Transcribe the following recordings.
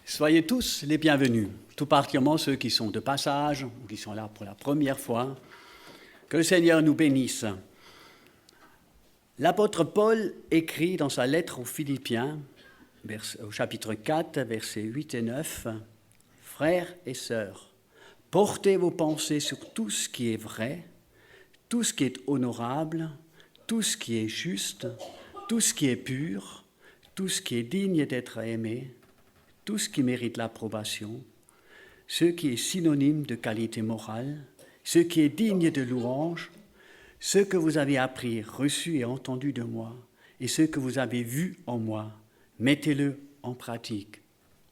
Soyez tous les bienvenus, tout particulièrement ceux qui sont de passage ou qui sont là pour la première fois. Que le Seigneur nous bénisse. L'apôtre Paul écrit dans sa lettre aux Philippiens, au chapitre 4, versets 8 et 9, « Frères et sœurs, portez vos pensées sur tout ce qui est vrai, tout ce qui est honorable, tout ce qui est juste, tout ce qui est pur, tout ce qui est digne d'être aimé, tout ce qui mérite l'approbation, ce qui est synonyme de qualité morale, ce qui est digne de louange, ce que vous avez appris, reçu et entendu de moi, et ce que vous avez vu en moi, mettez-le en pratique.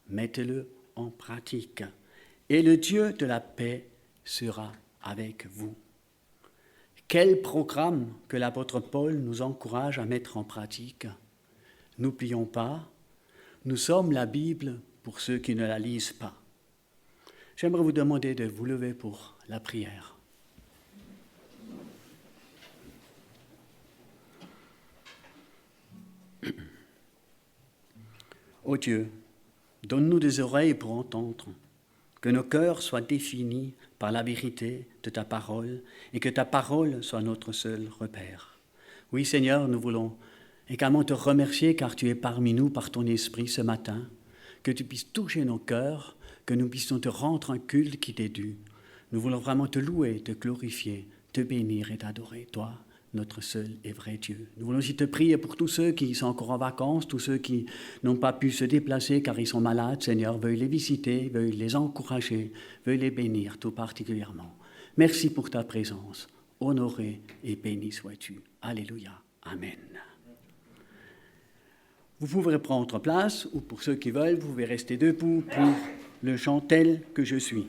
Mettez-le en pratique. Et le Dieu de la paix sera avec vous. » Quel programme que l'apôtre Paul nous encourage à mettre en pratique. N'oublions pas, nous sommes la Bible pour ceux qui ne la lisent pas. J'aimerais vous demander de vous lever pour la prière. Ô Dieu, donne-nous des oreilles pour entendre, que nos cœurs soient définis par la vérité de ta parole et que ta parole soit notre seul repère. Oui, Seigneur, nous voulons également te remercier car tu es parmi nous par ton esprit ce matin, que tu puisses toucher nos cœurs, que nous puissions te rendre un culte qui t'est dû. Nous voulons vraiment te louer, te glorifier, te bénir et t'adorer, toi, notre seul et vrai Dieu. Nous voulons aussi te prier pour tous ceux qui sont encore en vacances, tous ceux qui n'ont pas pu se déplacer car ils sont malades. Seigneur, veuille les visiter, veuille les encourager, veuille les bénir tout particulièrement. Merci pour ta présence. Honoré et béni sois-tu. Alléluia. Amen. Vous pouvez prendre place ou pour ceux qui veulent, vous pouvez rester debout pour le chant tel que je suis.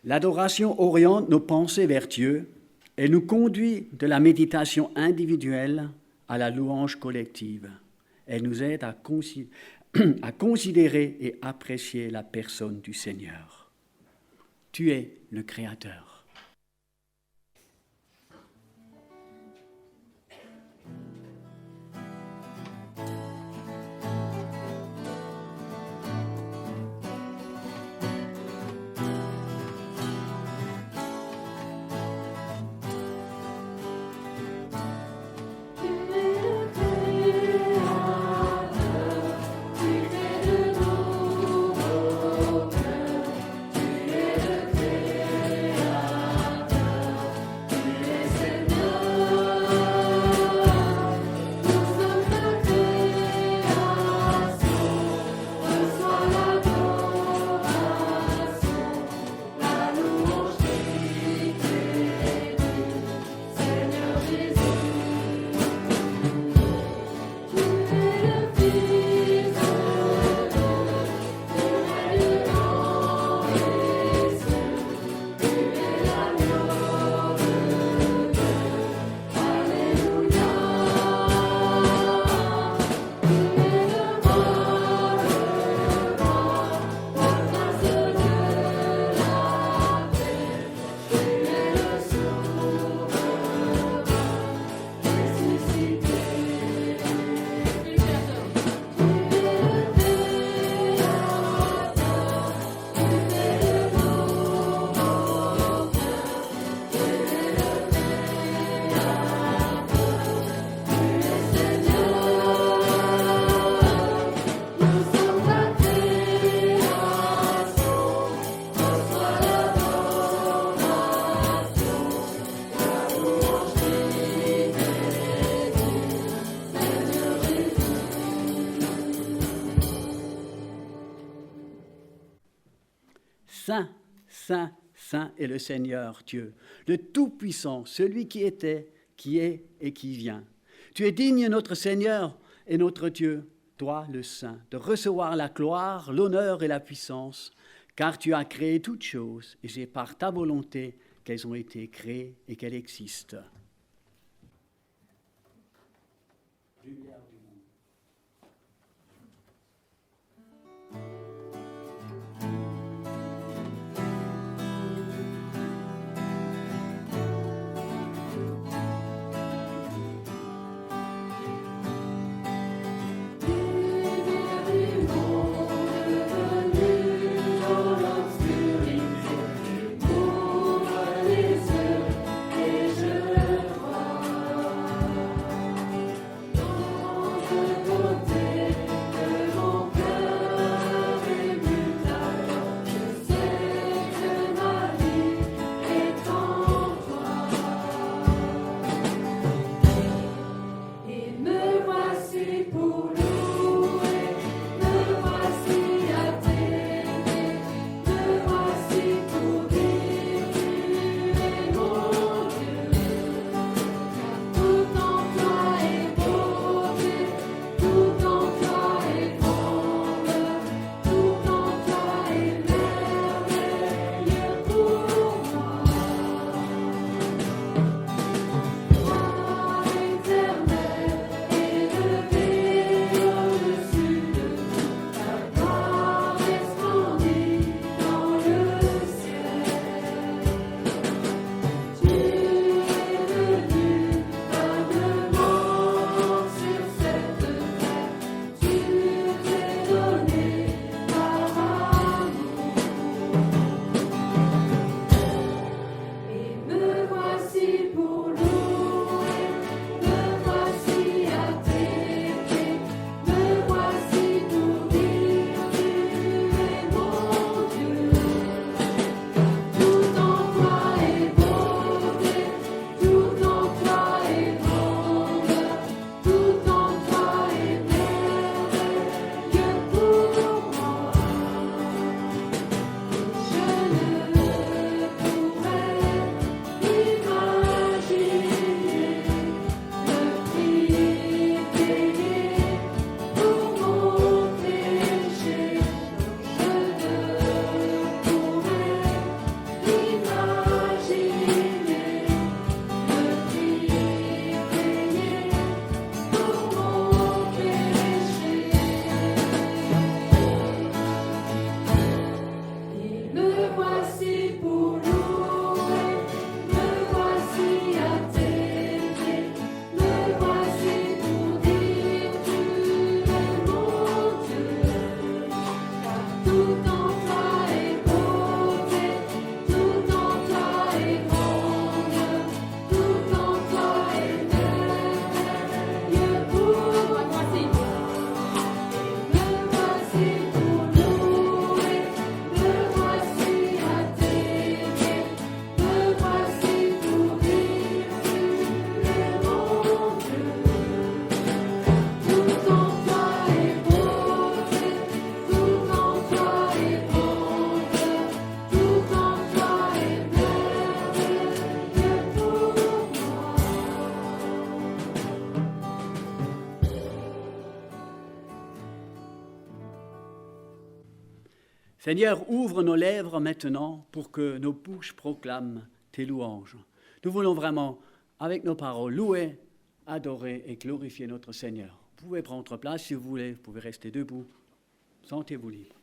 L'adoration oriente nos pensées vers Dieu et nous conduit de la méditation individuelle à la louange collective. Elle nous aide à considérer et apprécier la personne du Seigneur. Tu es le Créateur. Saint, Saint, Saint est le Seigneur Dieu, le Tout-Puissant, celui qui était, qui est et qui vient. Tu es digne, notre Seigneur et notre Dieu, toi le Saint, de recevoir la gloire, l'honneur et la puissance, car tu as créé toutes choses, et c'est par ta volonté qu'elles ont été créées et qu'elles existent. Lumière du monde. Seigneur, ouvre nos lèvres maintenant pour que nos bouches proclament tes louanges. Nous voulons vraiment, avec nos paroles, louer, adorer et glorifier notre Seigneur. Vous pouvez prendre place si vous voulez, vous pouvez rester debout. Sentez-vous libre.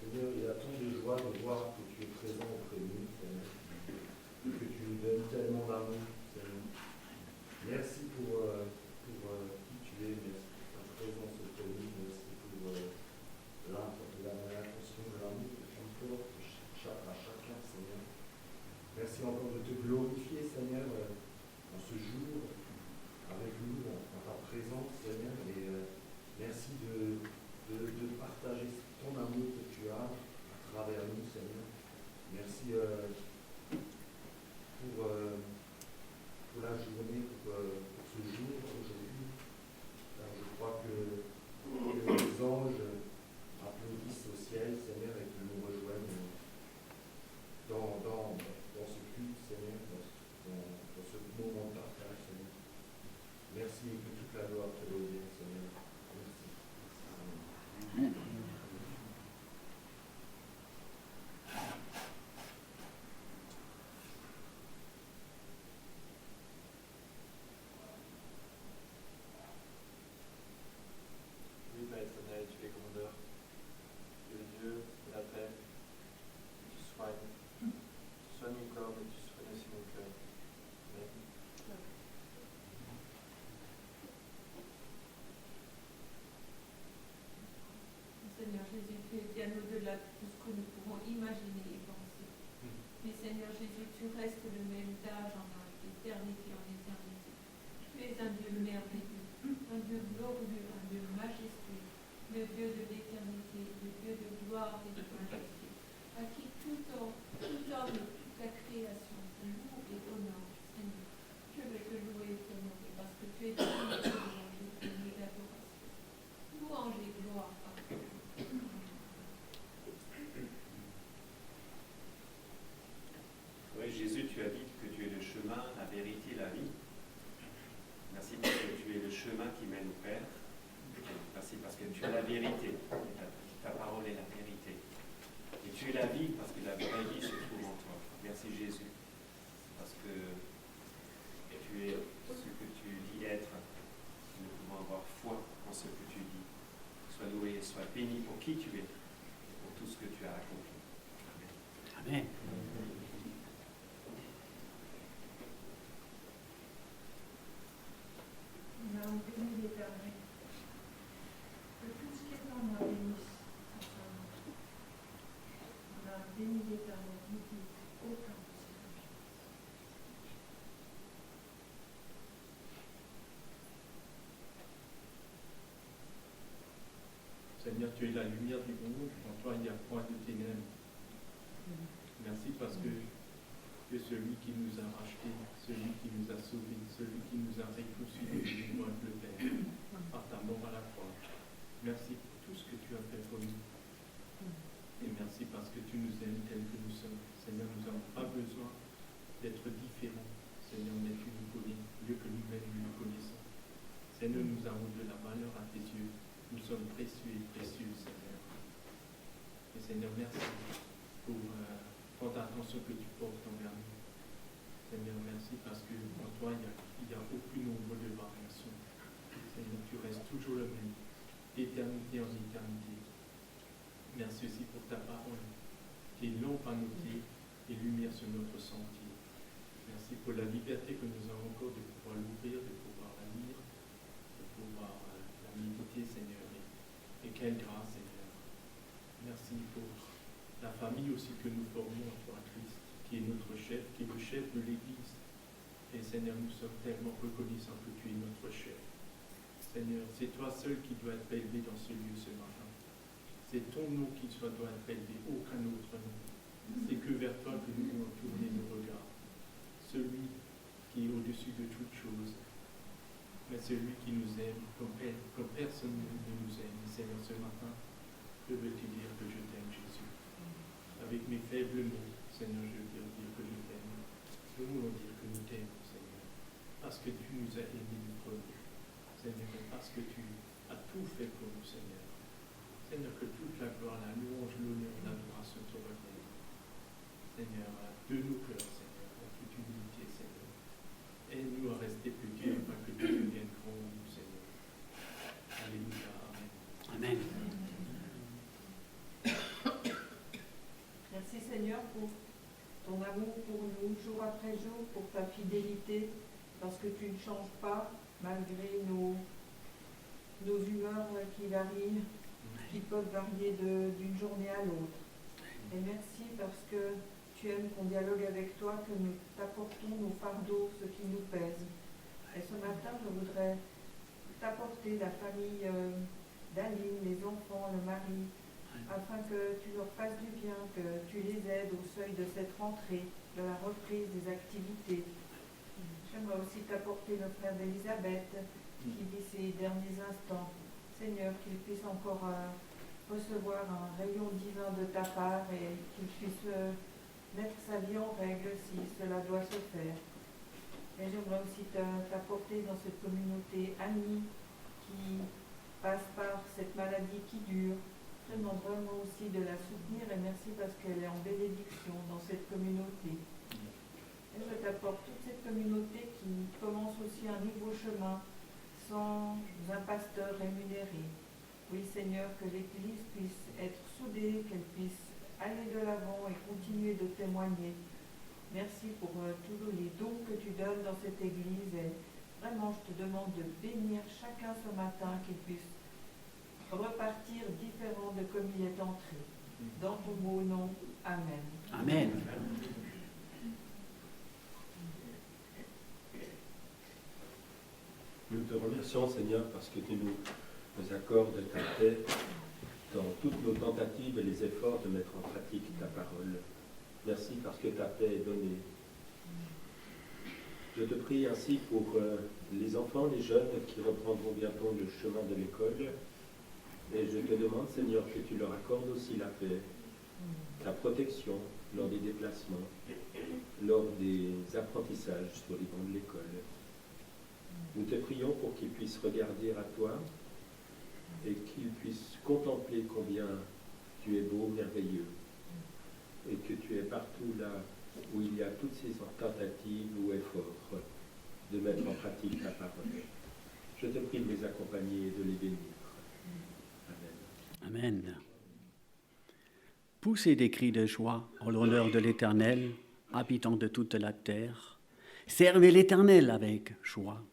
Seigneur, il y a tant de joie de voir que tu es présent auprès de nous, Seigneur, et que tu nous donnes tellement d'amour, Seigneur. Merci pour qui tu es, merci pour ta présence auprès de nous, merci pour l'attention, l'amour que tu nous portes à chacun, Seigneur. Merci encore de te glorifier, Seigneur, en ce jour, avec nous, en ta présence, Seigneur, et merci de partager ton amour que tu restes le même d'âge en âge, d'éternité en éternité. Tu es un Dieu merveilleux, un Dieu glorieux, un Dieu majestueux, le Dieu de l'éternité, le Dieu de gloire et de majesté, à qui tout homme, toute la création loue et honore, Seigneur. Je veux te louer et t'honorer parce que tu es digne de louange et digne d'adoration. Louange et gloire à toi. Oui, Jésus, tu as dit que tu es le chemin, la vérité, la vie. Merci parce que tu es le chemin qui mène au Père. Merci parce que tu es la vérité. Ta parole est la vérité. Et tu es la vie parce que la vraie vie se trouve en toi. Merci Jésus. Parce que tu es ce que tu dis être. Nous pouvons avoir foi en ce que tu dis. Sois loué, sois béni pour qui tu es et pour tout ce que tu as accompli. Amen. Amen. Nous avons béni l'Éternel. Que tout ce qui est en moi bénisse son nom. On a béni l'Éternel, nous dit aucun de ses péchés. Seigneur, tu es la lumière du monde, en toi il n'y a point de ténèbres. Merci parce que celui qui nous a rachetés, celui qui nous a sauvés, celui qui nous a réconciliés, nous le Père, par ta mort à la croix. Merci pour tout ce que tu as fait pour nous. Et merci parce que tu nous aimes tels que nous sommes. Seigneur, nous n'avons pas besoin d'être différents. Seigneur, mais tu nous connais mieux que nous-mêmes nous connaissons. Seigneur, nous avons de la valeur à tes yeux. Nous sommes précieux et précieux, Seigneur. Et Seigneur, merci pour ta attention que tu portes envers nous. Seigneur, merci parce qu'en toi, il n'y a aucun nombre de variations. Seigneur, tu restes toujours le même, d'éternité en éternité. Merci aussi pour ta parole, qui est lampe à nos pieds et lumière sur notre sentier. Merci pour la liberté que nous avons encore de pouvoir l'ouvrir, de pouvoir la lire, de pouvoir la méditer, Seigneur. Et quelle grâce, Seigneur. Merci pour la famille aussi que nous formons en toi, Christ, qui est notre chef, qui est le chef de l'Église. Et Seigneur, nous sommes tellement reconnaissants que tu es notre chef. Seigneur, c'est toi seul qui dois être élevé dans ce lieu ce matin. C'est ton nom qui doit être élevé, aucun autre nom. C'est que vers toi que nous devons tourner nos regards. Celui qui est au-dessus de toutes choses, mais celui qui nous aime comme personne ne nous aime. Seigneur, ce matin, je veux te dire que je t'aime, Jésus. Avec mes faibles mots, Seigneur, je veux dire que je t'aime. Nous voulons dire que nous t'aimons, Seigneur, parce que tu nous as aimés du premier. Seigneur, parce que tu as tout fait pour nous, Seigneur. Seigneur, que toute la gloire, la louange, l'honneur, l'adoration te reviennent. Seigneur, de nos cœurs, Seigneur, en toute humilité, Seigneur. Aide-nous à rester petits afin que tu deviennes grand en nous, Seigneur. Alléluia. Amen. Amen. Merci Seigneur pour ton amour pour nous, jour après jour, pour ta fidélité, parce que tu ne changes pas malgré nos humeurs qui varient, qui peuvent varier d'une journée à l'autre. Et merci parce que tu aimes qu'on dialogue avec toi, que nous t'apportons nos fardeaux, ce qui nous pèse. Et ce matin, je voudrais t'apporter la famille d'Aline, les enfants, le mari, afin que tu leur fasses du bien, que tu les aides au seuil de cette rentrée, de la reprise des activités. J'aimerais aussi t'apporter le frère d'Elisabeth, qui vit ses derniers instants. Seigneur, qu'il puisse encore recevoir un rayon divin de ta part et qu'il puisse mettre sa vie en règle si cela doit se faire. Et j'aimerais aussi t'apporter dans cette communauté Annie qui passe par cette maladie qui dure. Je demande vraiment aussi de la soutenir et merci parce qu'elle est en bénédiction dans cette communauté. Et je t'apporte toute cette communauté qui commence aussi un nouveau chemin sans un pasteur rémunéré. Oui Seigneur, que l'Église puisse être soudée, qu'elle puisse aller de l'avant et continuer de témoigner. Merci pour tous les dons que tu donnes dans cette Église et vraiment je te demande de bénir chacun ce matin qu'il puisse repartir différent de comme il est entré. Dans ton beau nom, Amen. Amen. bénédiction, Seigneur, parce que tu nous accordes ta paix dans toutes nos tentatives et les efforts de mettre en pratique ta parole. Merci parce que ta paix est donnée. Je te prie ainsi pour les enfants, les jeunes qui reprendront bientôt le chemin de l'école. Et je te demande, Seigneur, que tu leur accordes aussi la paix, la protection lors des déplacements, lors des apprentissages sur les bancs de l'école. Nous te prions pour qu'ils puissent regarder à toi et qu'ils puissent contempler combien tu es beau, merveilleux, et que tu es partout là où il y a toutes ces tentatives ou efforts de mettre en pratique ta parole. Je te prie de les accompagner et de les bénir. Amen. Amen. Poussez des cris de joie en l'honneur de l'Éternel, habitants de toute la terre. Servez l'Éternel avec joie.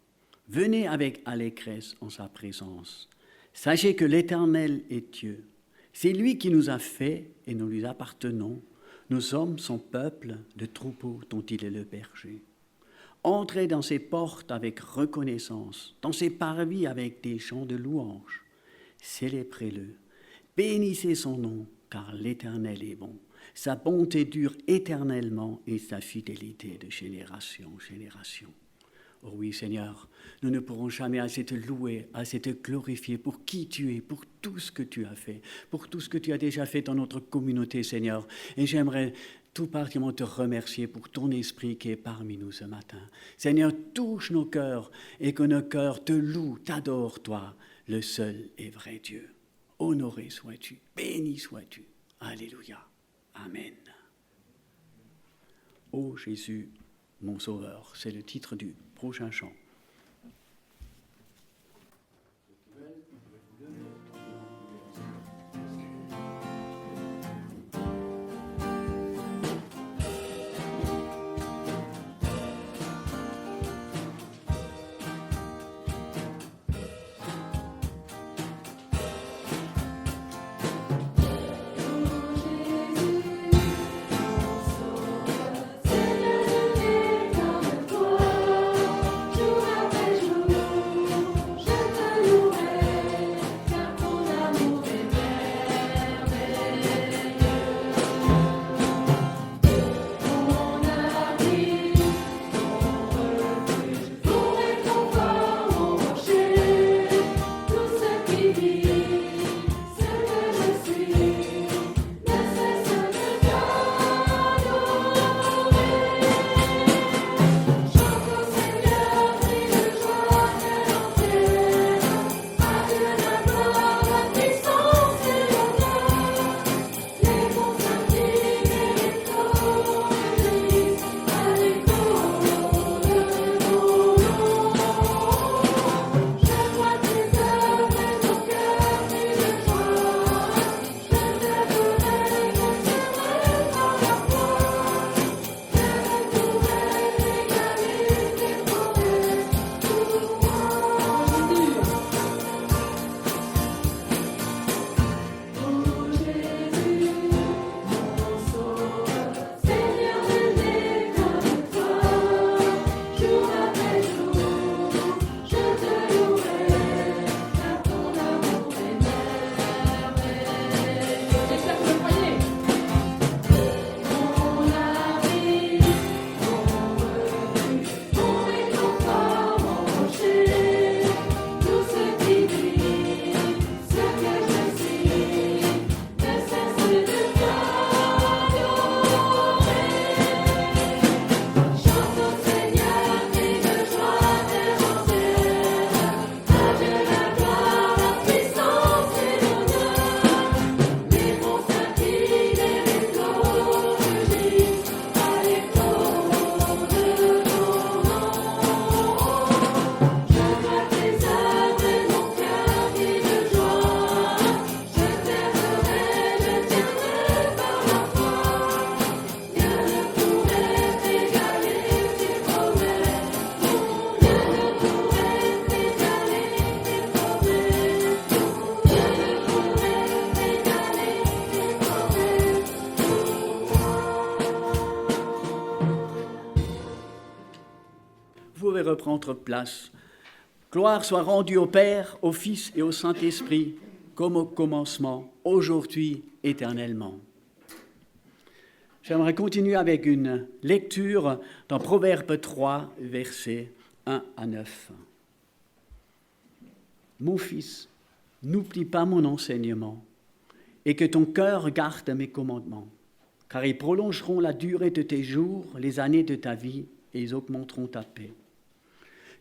Venez avec allégresse en sa présence. Sachez que l'Éternel est Dieu. C'est lui qui nous a fait et nous lui appartenons. Nous sommes son peuple, le troupeau dont il est le berger. Entrez dans ses portes avec reconnaissance, dans ses parvis avec des chants de louange. Célébrez-le, bénissez son nom, car l'Éternel est bon. Sa bonté dure éternellement et sa fidélité de génération en génération. Oh oui, Seigneur, nous ne pourrons jamais assez te louer, assez te glorifier pour qui tu es, pour tout ce que tu as fait, pour tout ce que tu as déjà fait dans notre communauté, Seigneur. Et j'aimerais tout particulièrement te remercier pour ton esprit qui est parmi nous ce matin. Seigneur, touche nos cœurs et que nos cœurs te louent, t'adorent, toi, le seul et vrai Dieu. Honoré sois-tu, béni sois-tu. Alléluia. Amen. Ô Jésus, mon Sauveur, c'est le titre du prochain chant. Reprendre place Gloire soit rendue au Père, au Fils et au Saint-Esprit, comme au commencement, aujourd'hui, éternellement. J'aimerais continuer avec une lecture dans Proverbe 3, versets 1 à 9. Mon fils, n'oublie pas mon enseignement, et que ton cœur garde mes commandements, car ils prolongeront la durée de tes jours, les années de ta vie, et ils augmenteront ta paix.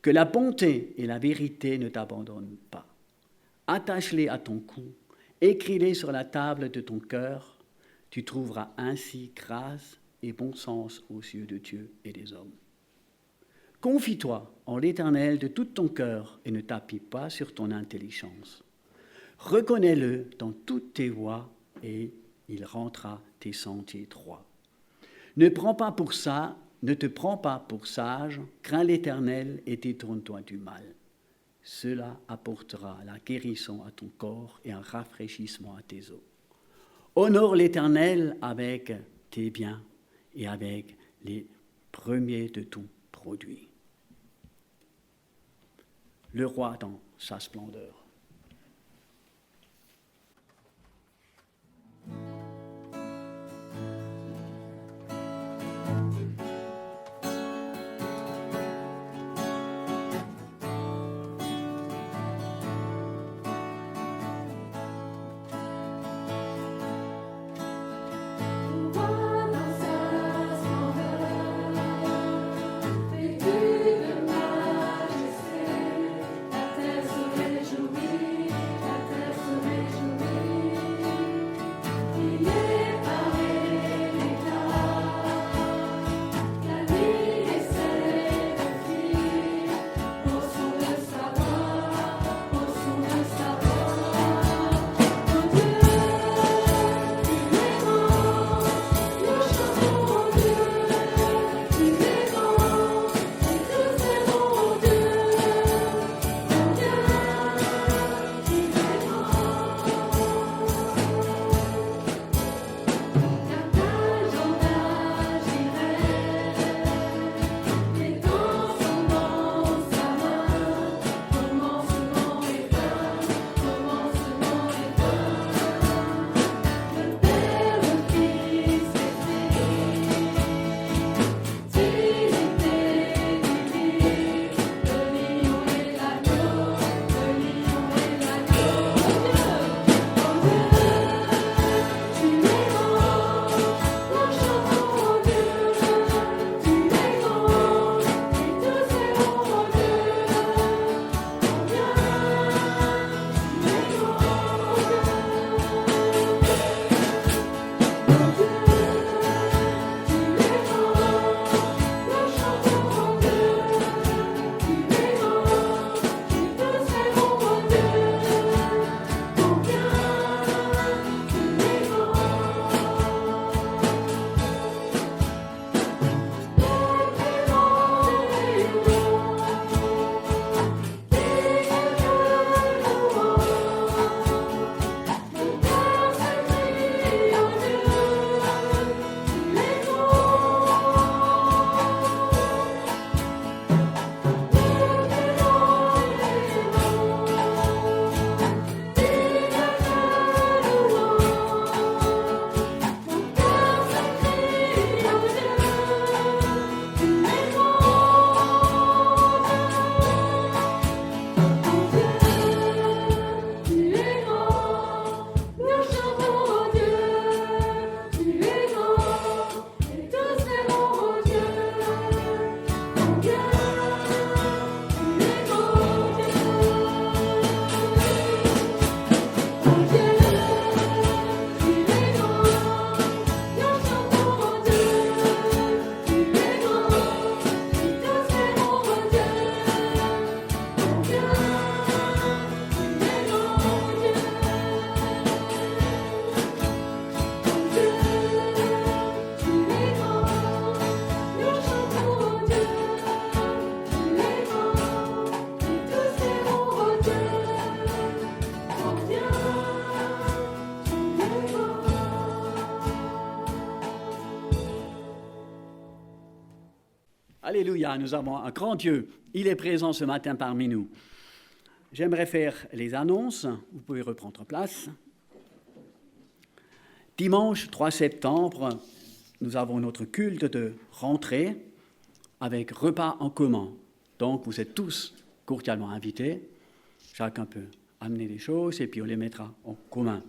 Que la bonté et la vérité ne t'abandonnent pas. Attache-les à ton cou, écris-les sur la table de ton cœur. Tu trouveras ainsi grâce et bon sens aux yeux de Dieu et des hommes. Confie-toi en l'Éternel de tout ton cœur et ne t'appuie pas sur ton intelligence. Reconnais-le dans toutes tes voies et il rendra tes sentiers droits. Ne te prends pas pour sage, crains l'Éternel et détourne-toi du mal. Cela apportera la guérison à ton corps et un rafraîchissement à tes os. Honore l'Éternel avec tes biens et avec les premiers de tout produit. Le roi dans sa splendeur. Alléluia, nous avons un grand Dieu. Il est présent ce matin parmi nous. j'aimerais faire les annonces. Vous pouvez reprendre place. Dimanche 3 septembre, nous avons notre culte de rentrée avec repas en commun. Donc, vous êtes tous cordialement invités. Chacun peut amener des choses et puis on les mettra en commun.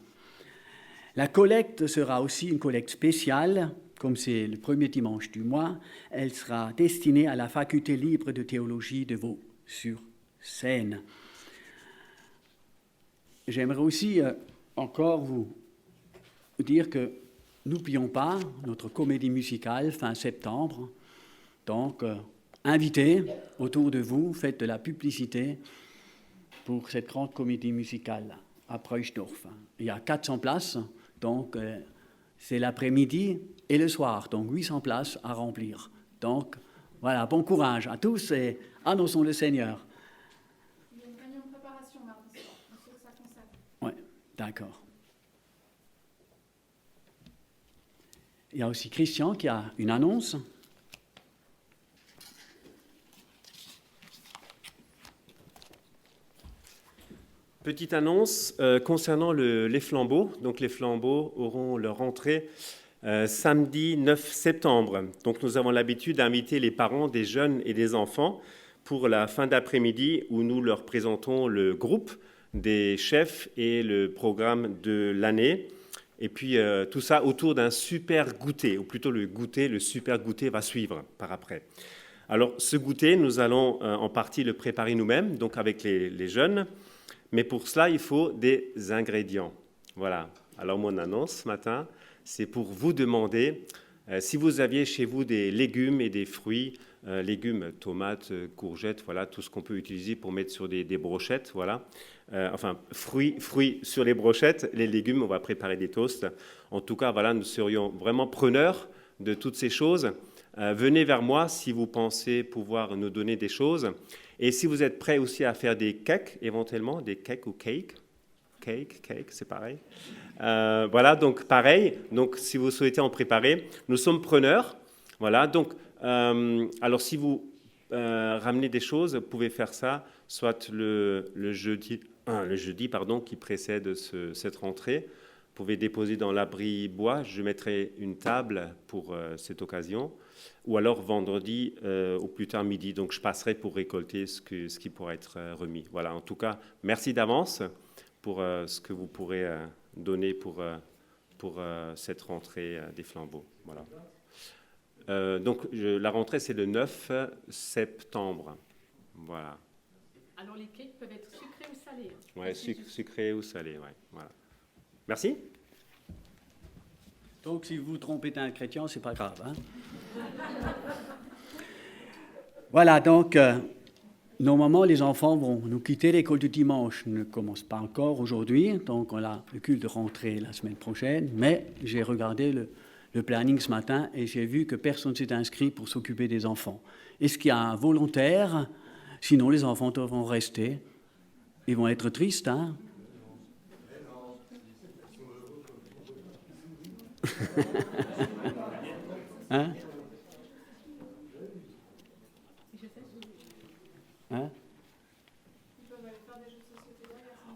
La collecte sera aussi une collecte spéciale. Comme c'est le premier dimanche du mois, elle sera destinée à la faculté libre de théologie de Vaux-sur-Seine. J'aimerais aussi encore vous dire que n'oublions pas notre comédie musicale fin septembre. Donc, invitez autour de vous, faites de la publicité pour cette grande comédie musicale à Preuchdorf. Il y a 400 places, donc c'est l'après-midi et le soir, donc 800 places à remplir. Donc, voilà, bon courage à tous et annonçons le Seigneur. Il y a une réunion de préparation mardi soir, monsieur, ça concerne. Oui, d'accord. Il y a aussi Christian qui a une annonce. Petite annonce concernant les flambeaux. Donc les flambeaux auront leur entrée samedi 9 septembre. Donc nous avons l'habitude d'inviter les parents des jeunes et des enfants pour la fin d'après-midi où nous leur présentons le groupe des chefs et le programme de l'année. Et puis tout ça autour d'un super goûter, ou plutôt le super goûter va suivre par après. Alors ce goûter, nous allons en partie le préparer nous-mêmes, donc avec les jeunes. Mais pour cela, il faut des ingrédients. Voilà. Alors, mon annonce ce matin, c'est pour vous demander si vous aviez chez vous des légumes et des fruits, légumes, tomates, courgettes, voilà, tout ce qu'on peut utiliser pour mettre sur des brochettes, voilà. Enfin, fruits sur les brochettes, les légumes, on va préparer des toasts. En tout cas, voilà, nous serions vraiment preneurs de toutes ces choses. Venez vers moi si vous pensez pouvoir nous donner des choses. Et si vous êtes prêts aussi à faire des cakes, éventuellement, des cakes ou cake, c'est pareil. Voilà, donc pareil. Donc, si vous souhaitez en préparer, nous sommes preneurs. Voilà, donc, alors si vous ramenez des choses, vous pouvez faire ça, soit le jeudi, qui précède cette rentrée. Vous pouvez déposer dans l'abri bois. Je mettrai une table pour cette occasion. Ou alors vendredi au plus tard midi. Donc je passerai pour récolter ce qui pourra être remis. Voilà, en tout cas, merci d'avance pour ce que vous pourrez donner pour cette rentrée des flambeaux. Voilà. Donc la rentrée, c'est le 9 septembre. Voilà. Alors les cakes peuvent être sucrés ou salés. Oui, sucrés ou salés, ouais. Voilà. Merci. Donc, si vous vous trompez d'un chrétien, c'est pas grave. Hein? Voilà, donc, normalement, les enfants vont nous quitter. L'école du dimanche ne commence pas encore aujourd'hui. Donc, on a le culte de rentrée la semaine prochaine. Mais j'ai regardé le planning ce matin et j'ai vu que personne ne s'est inscrit pour s'occuper des enfants. Est-ce qu'il y a un volontaire? Sinon, les enfants devront rester. Ils vont être tristes, hein? Hein? Hein?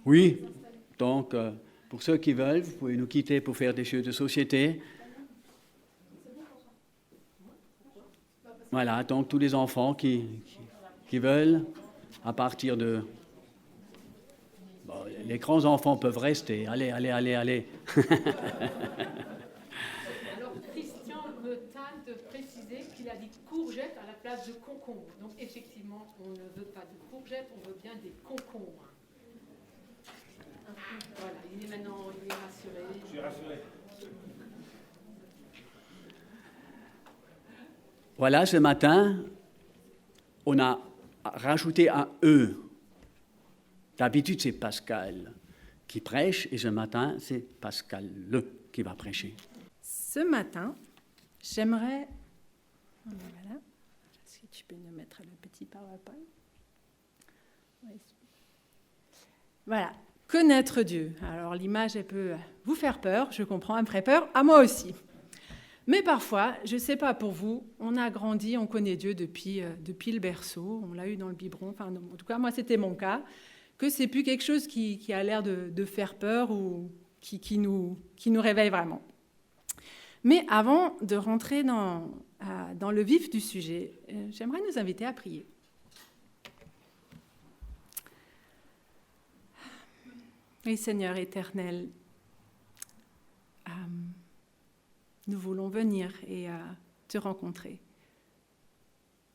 Oui, donc pour ceux qui veulent, vous pouvez nous quitter pour faire des jeux de société. Voilà, donc tous les enfants qui veulent, à partir de... Bon, les grands enfants peuvent rester. Allez. Alors Christian me tâte de préciser qu'il a dit courgettes à la place de concombre. Donc effectivement, on ne veut pas de courgettes, on veut bien des concombres. Voilà, il est rassuré. Je suis rassuré. Voilà, ce matin, on a rajouté un « E ». D'habitude, c'est Pascal qui prêche, et ce matin, c'est Pascal qui va prêcher. Ce matin, j'aimerais... Voilà. Est-ce que tu peux nous mettre le petit PowerPoint? Voilà. Connaître Dieu. Alors, l'image, elle peut vous faire peur, je comprends, elle me ferait peur, à moi aussi. Mais parfois, je ne sais pas pour vous, on a grandi, on connaît Dieu depuis le berceau, on l'a eu dans le biberon, enfin, en tout cas, moi, c'était mon cas. que c'est plus quelque chose qui a l'air de faire peur ou qui nous réveille vraiment. Mais avant de rentrer dans le vif du sujet, j'aimerais nous inviter à prier. Oui, Seigneur éternel, nous voulons venir et te rencontrer.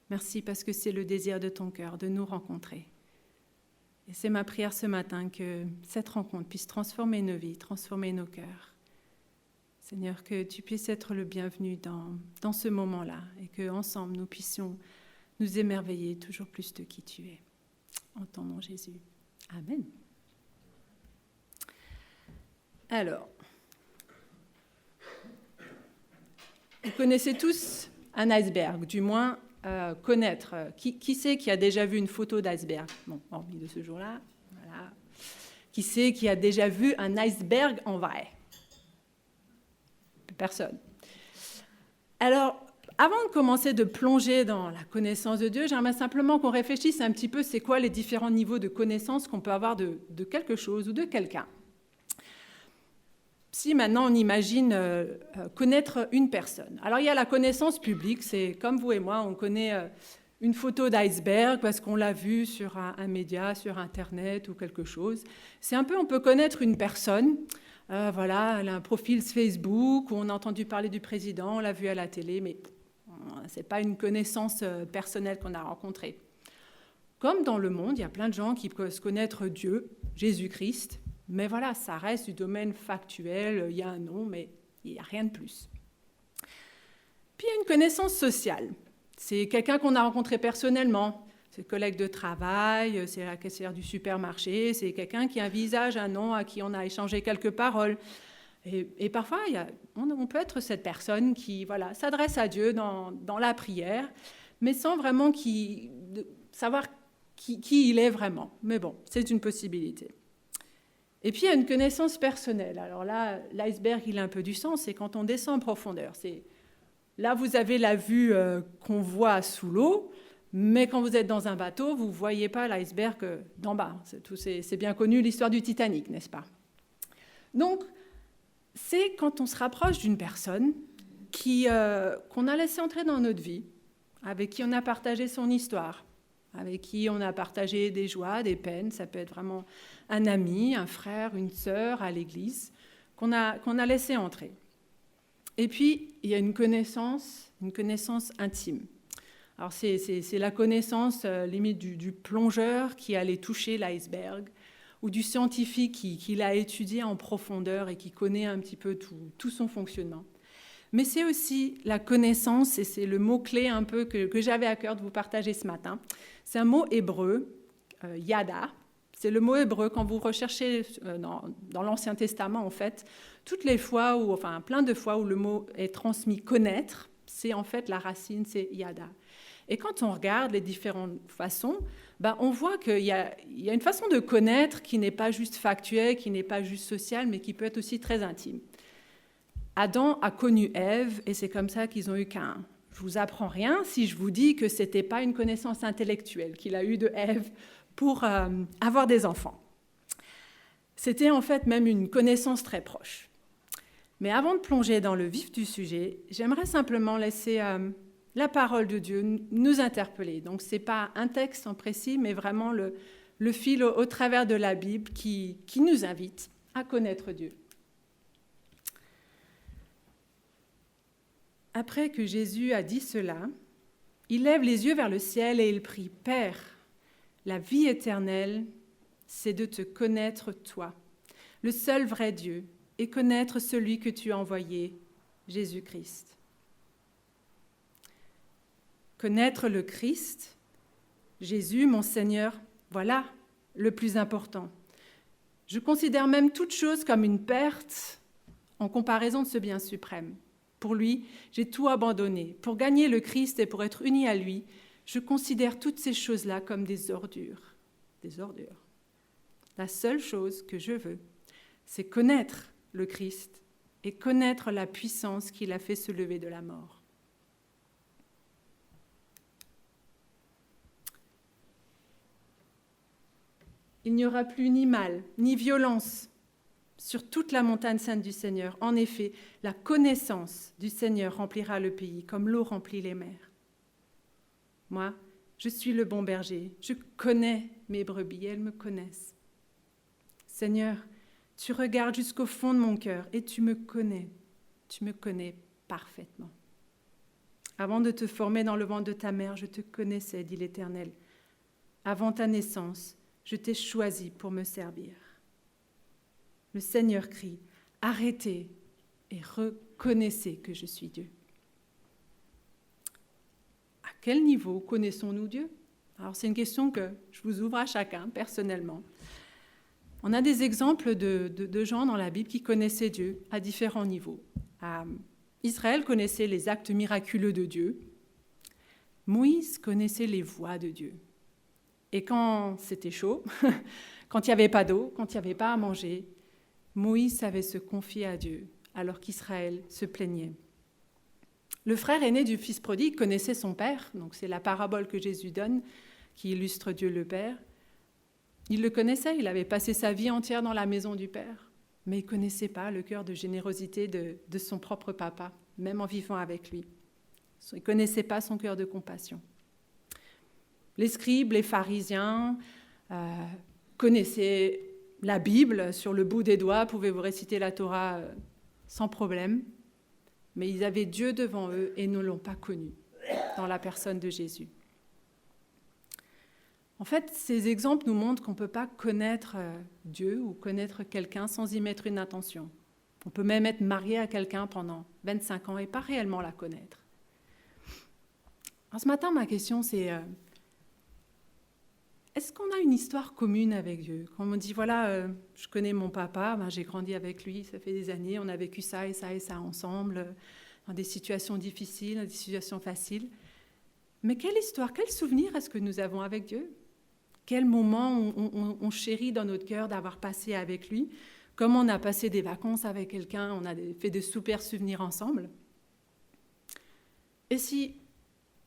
Merci parce que c'est le désir de ton cœur de nous rencontrer. Et c'est ma prière ce matin que cette rencontre puisse transformer nos vies, transformer nos cœurs. Seigneur, que tu puisses être le bienvenu dans ce moment-là et qu'ensemble nous puissions nous émerveiller toujours plus de qui tu es. En ton nom, Jésus. Amen. Alors, vous connaissez tous un iceberg, du moins connaître. Qui c'est qui a déjà vu une photo d'iceberg? Bon, hormis de ce jour-là. Voilà. Qui c'est qui a déjà vu un iceberg en vrai? Personne. Alors, avant de commencer de plonger dans la connaissance de Dieu, j'aimerais simplement qu'on réfléchisse un petit peu c'est quoi les différents niveaux de connaissance qu'on peut avoir de quelque chose ou de quelqu'un. Si maintenant on imagine connaître une personne. Alors il y a la connaissance publique, c'est comme vous et moi, on connaît une photo d'iceberg parce qu'on l'a vue sur un média, sur Internet ou quelque chose. C'est un peu, on peut connaître une personne, voilà, elle a un profil Facebook, où on a entendu parler du président, on l'a vu à la télé, mais ce n'est pas une connaissance personnelle qu'on a rencontrée. Comme dans le monde, il y a plein de gens qui peuvent connaître Dieu, Jésus-Christ, mais voilà, ça reste du domaine factuel, il y a un nom, mais il n'y a rien de plus. Puis il y a une connaissance sociale. C'est quelqu'un qu'on a rencontré personnellement. C'est le collègue de travail, c'est la caissière du supermarché, c'est quelqu'un qui a un visage, un nom, à qui on a échangé quelques paroles. Et parfois, on peut être cette personne qui voilà, s'adresse à Dieu dans la prière, mais sans vraiment savoir qui il est vraiment. Mais bon, c'est une possibilité. Et puis, il y a une connaissance personnelle. Alors là, l'iceberg, il a un peu du sens, c'est quand on descend en profondeur. Là, vous avez la vue qu'on voit sous l'eau, mais quand vous êtes dans un bateau, vous ne voyez pas l'iceberg d'en bas. C'est bien connu, l'histoire du Titanic, n'est-ce pas? Donc, c'est quand on se rapproche d'une personne qu'on a laissé entrer dans notre vie, avec qui on a partagé son histoire, avec qui on a partagé des joies, des peines. Ça peut être vraiment un ami, un frère, une sœur à l'église, qu'on a laissé entrer. Et puis, il y a une connaissance intime. Alors, c'est la connaissance limite du plongeur qui allait toucher l'iceberg, ou du scientifique qui l'a étudié en profondeur et qui connaît un petit peu tout son fonctionnement. Mais c'est aussi la connaissance, et c'est le mot-clé un peu que j'avais à cœur de vous partager ce matin. C'est un mot hébreu, yada. C'est le mot hébreu, quand vous recherchez dans l'Ancien Testament, en fait, toutes les fois, plein de fois où le mot est transmis connaître, c'est en fait la racine, c'est yada. Et quand on regarde les différentes façons, on voit qu'il y a une façon de connaître qui n'est pas juste factuelle, qui n'est pas juste sociale, mais qui peut être aussi très intime. Adam a connu Ève, et c'est comme ça qu'ils ont eu Caïn. Je ne vous apprends rien si je vous dis que ce n'était pas une connaissance intellectuelle qu'il a eue de Ève pour avoir des enfants. C'était en fait même une connaissance très proche. Mais avant de plonger dans le vif du sujet, j'aimerais simplement laisser la parole de Dieu nous interpeller. Donc ce n'est pas un texte en précis, mais vraiment le fil au travers de la Bible qui nous invite à connaître Dieu. Après que Jésus a dit cela, il lève les yeux vers le ciel et il prie « Père, la vie éternelle, c'est de te connaître toi, le seul vrai Dieu, et connaître celui que tu as envoyé, Jésus-Christ. » Connaître le Christ, Jésus, mon Seigneur, voilà le plus important. Je considère même toute chose comme une perte en comparaison de ce bien suprême. Pour lui, j'ai tout abandonné. Pour gagner le Christ et pour être uni à lui, je considère toutes ces choses-là comme des ordures. Des ordures. La seule chose que je veux, c'est connaître le Christ et connaître la puissance qu'il a fait se lever de la mort. Il n'y aura plus ni mal, ni violence sur toute la montagne sainte du Seigneur. En effet, la connaissance du Seigneur remplira le pays, comme l'eau remplit les mers. Moi, je suis le bon berger. Je connais mes brebis, elles me connaissent. Seigneur, tu regardes jusqu'au fond de mon cœur et tu me connais parfaitement. Avant de te former dans le ventre de ta mère, je te connaissais, dit l'Éternel. Avant ta naissance, je t'ai choisi pour me servir. Le Seigneur crie, arrêtez et reconnaissez que je suis Dieu. À quel niveau connaissons-nous Dieu? Alors c'est une question que je vous ouvre à chacun personnellement. On a des exemples de gens dans la Bible qui connaissaient Dieu à différents niveaux. Israël connaissait les actes miraculeux de Dieu. Moïse connaissait les voies de Dieu. Et quand c'était chaud, quand il n'y avait pas d'eau, quand il n'y avait pas à manger, Moïse savait se confier à Dieu, alors qu'Israël se plaignait. Le frère aîné du fils prodigue connaissait son père, donc c'est la parabole que Jésus donne, qui illustre Dieu le Père. Il le connaissait, il avait passé sa vie entière dans la maison du Père, mais il ne connaissait pas le cœur de générosité de son propre papa, même en vivant avec lui. Il ne connaissait pas son cœur de compassion. Les scribes, les pharisiens connaissaient la Bible sur le bout des doigts, pouvaient vous réciter la Torah sans problème, mais ils avaient Dieu devant eux et ne l'ont pas connu dans la personne de Jésus. En fait, ces exemples nous montrent qu'on ne peut pas connaître Dieu ou connaître quelqu'un sans y mettre une intention. On peut même être marié à quelqu'un pendant 25 ans et pas réellement la connaître. Alors, ce matin, ma question, c'est est-ce qu'on a une histoire commune avec Dieu? Quand on me dit, voilà, je connais mon papa, j'ai grandi avec lui, ça fait des années, on a vécu ça et ça et ça ensemble, dans des situations difficiles, dans des situations faciles. Mais quelle histoire, quel souvenir est-ce que nous avons avec Dieu? Quel moment on chérit dans notre cœur d'avoir passé avec lui? Comment on a passé des vacances avec quelqu'un, on a fait de super souvenirs ensemble? Et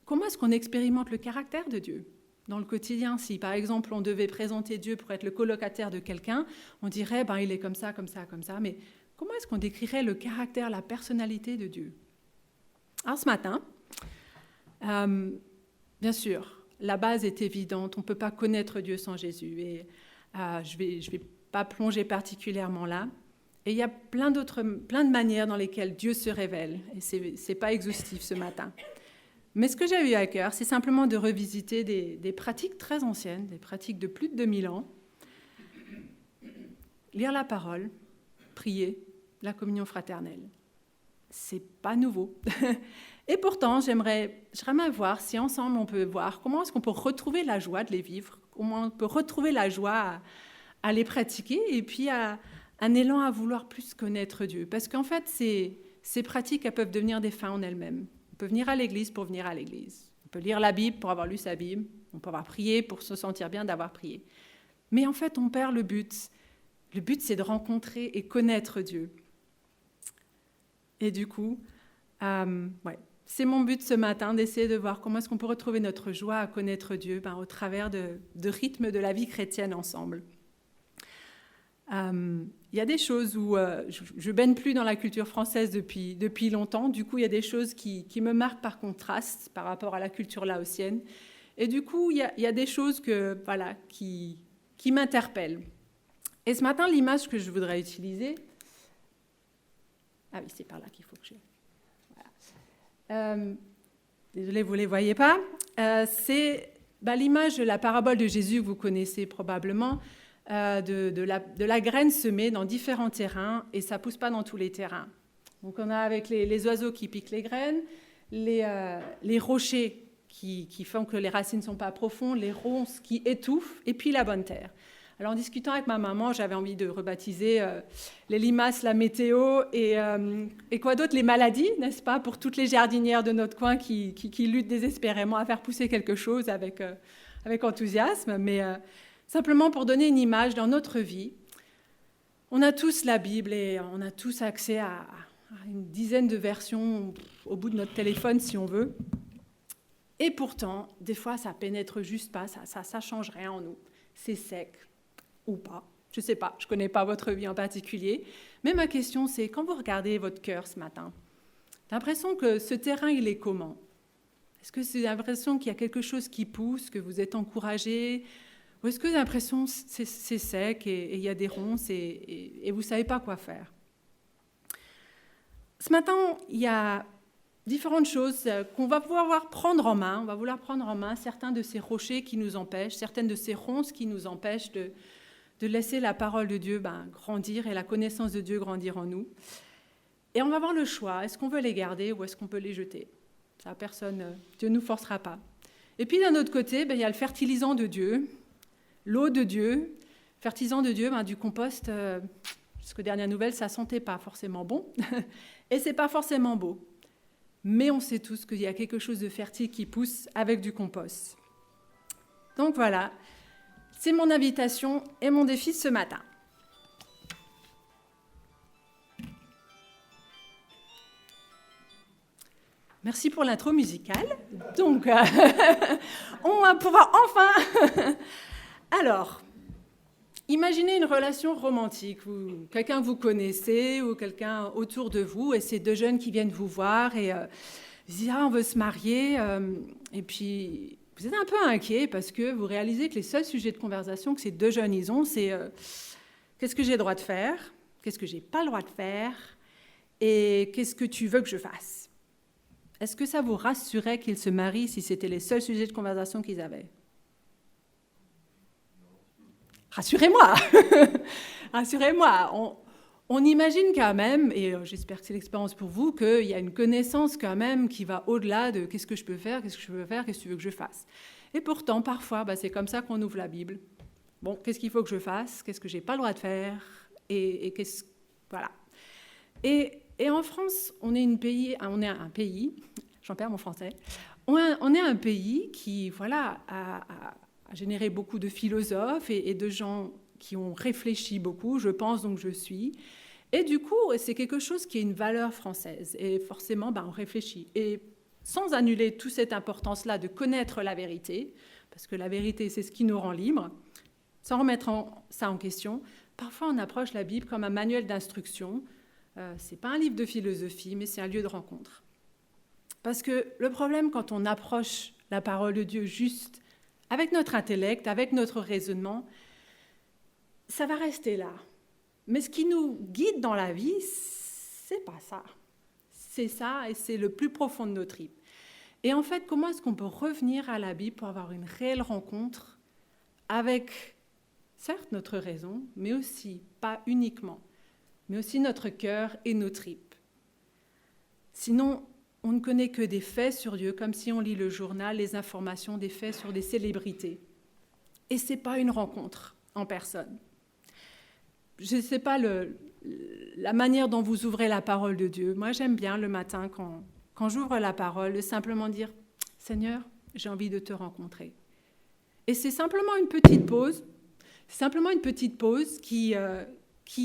comment est-ce qu'on expérimente le caractère de Dieu dans le quotidien? Si, par exemple, on devait présenter Dieu pour être le colocataire de quelqu'un, on dirait, il est comme ça, comme ça, comme ça. Mais comment est-ce qu'on décrirait le caractère, la personnalité de Dieu? Alors, ce matin, bien sûr, la base est évidente, on ne peut pas connaître Dieu sans Jésus. Et je vais pas plonger particulièrement là. Et il y a plein de manières dans lesquelles Dieu se révèle. Et ce n'est pas exhaustif ce matin. Mais ce que j'ai eu à cœur, c'est simplement de revisiter des pratiques très anciennes, des pratiques de plus de 2000 ans. Lire la parole, prier, la communion fraternelle. C'est pas nouveau. Et pourtant, j'aimerais voir si ensemble on peut voir comment est-ce qu'on peut retrouver la joie de les vivre, comment on peut retrouver la joie à les pratiquer et puis un élan à vouloir plus connaître Dieu. Parce qu'en fait, ces pratiques, elles peuvent devenir des fins en elles-mêmes. On peut venir à l'église pour venir à l'église. On peut lire la Bible pour avoir lu sa Bible. On peut avoir prié pour se sentir bien d'avoir prié. Mais en fait, on perd le but. Le but, c'est de rencontrer et connaître Dieu. Et du coup, c'est mon but ce matin d'essayer de voir comment est-ce qu'on peut retrouver notre joie à connaître Dieu au travers de rythmes de la vie chrétienne ensemble. Il y a des choses où je baigne plus dans la culture française depuis longtemps. Du coup, il y a des choses qui me marquent par contraste par rapport à la culture laotienne. Et du coup, il y a des choses qui m'interpellent. Et ce matin, l'image que je voudrais utiliser... Ah oui, c'est par là qu'il faut que je... Voilà. Désolée, vous ne les voyez pas. C'est l'image de la parabole de Jésus que vous connaissez probablement, de la graine semée dans différents terrains, et ça ne pousse pas dans tous les terrains. Donc on a avec les oiseaux qui piquent les graines, les rochers qui font que les racines ne sont pas profondes, les ronces qui étouffent, et puis la bonne terre. Alors en discutant avec ma maman, j'avais envie de rebaptiser les limaces, la météo et quoi d'autre, les maladies, n'est-ce pas, pour toutes les jardinières de notre coin qui luttent désespérément à faire pousser quelque chose avec enthousiasme, mais simplement pour donner une image dans notre vie. On a tous la Bible et on a tous accès à une dizaine de versions au bout de notre téléphone si on veut. Et pourtant, des fois, ça pénètre juste pas, ça change rien en nous. C'est sec. ou pas. Je ne sais pas, je ne connais pas votre vie en particulier. Mais ma question, c'est quand vous regardez votre cœur ce matin, l'impression que ce terrain, il est comment? Est-ce que c'est l'impression qu'il y a quelque chose qui pousse, que vous êtes encouragé? Ou est-ce que l'impression que c'est sec et il y a des ronces et vous ne savez pas quoi faire? Ce matin, il y a différentes choses qu'on va pouvoir prendre en main. On va vouloir prendre en main certains de ces rochers qui nous empêchent, certaines de ces ronces qui nous empêchent de laisser la parole de Dieu grandir et la connaissance de Dieu grandir en nous. Et on va avoir le choix, est-ce qu'on veut les garder ou est-ce qu'on peut les jeter? Ça, personne, Dieu ne nous forcera pas. Et puis d'un autre côté, il y a le fertilisant de Dieu, l'eau de Dieu, fertilisant de Dieu, du compost, parce que dernière nouvelle, ça sentait pas forcément bon, et c'est pas forcément beau. Mais on sait tous qu'il y a quelque chose de fertile qui pousse avec du compost. Donc voilà, c'est mon invitation et mon défi ce matin. Merci pour l'intro musicale. Donc, on va pouvoir enfin... Alors, imaginez une relation romantique, quelqu'un que vous connaissez ou quelqu'un autour de vous, et ces deux jeunes qui viennent vous voir et ils disent « Ah, on veut se marier », et puis vous êtes un peu inquiet parce que vous réalisez que les seuls sujets de conversation que ces deux jeunes ils ont, c'est qu'est-ce que j'ai le droit de faire, qu'est-ce que j'ai pas le droit de faire, et qu'est-ce que tu veux que je fasse. Est-ce que ça vous rassurait qu'ils se marient si c'était les seuls sujets de conversation qu'ils avaient? Rassurez-moi. Rassurez-moi. On imagine quand même, et j'espère que c'est l'expérience pour vous, qu'il y a une connaissance quand même qui va au-delà de qu'est-ce que je peux faire, qu'est-ce que je veux faire, qu'est-ce que tu veux que je fasse. Et pourtant, parfois, c'est comme ça qu'on ouvre la Bible. Bon, qu'est-ce qu'il faut que je fasse, qu'est-ce que j'ai pas le droit de faire, et qu'est-ce... Voilà. Et en France, on est un pays, j'en perds mon français, on est un pays qui, voilà, a généré beaucoup de philosophes et de gens qui ont réfléchi beaucoup, je pense, donc je suis. Et du coup, c'est quelque chose qui est une valeur française. Et forcément, on réfléchit. Et sans annuler toute cette importance-là de connaître la vérité, parce que la vérité, c'est ce qui nous rend libres, sans remettre ça en question, parfois on approche la Bible comme un manuel d'instruction. Ce n'est pas un livre de philosophie, mais c'est un lieu de rencontre. Parce que le problème, quand on approche la parole de Dieu juste avec notre intellect, avec notre raisonnement, ça va rester là. Mais ce qui nous guide dans la vie, c'est pas ça. C'est ça, et c'est le plus profond de nos tripes. Et en fait, comment est-ce qu'on peut revenir à la Bible pour avoir une réelle rencontre avec, certes, notre raison, mais aussi, pas uniquement, mais aussi notre cœur et nos tripes. Sinon, on ne connaît que des faits sur Dieu, comme si on lit le journal, les informations, des faits sur des célébrités. Et ce n'est pas une rencontre en personne. Je ne sais pas la manière dont vous ouvrez la parole de Dieu. Moi, j'aime bien le matin, quand j'ouvre la parole, de simplement dire « Seigneur, j'ai envie de te rencontrer ». Et c'est simplement une petite pause, qui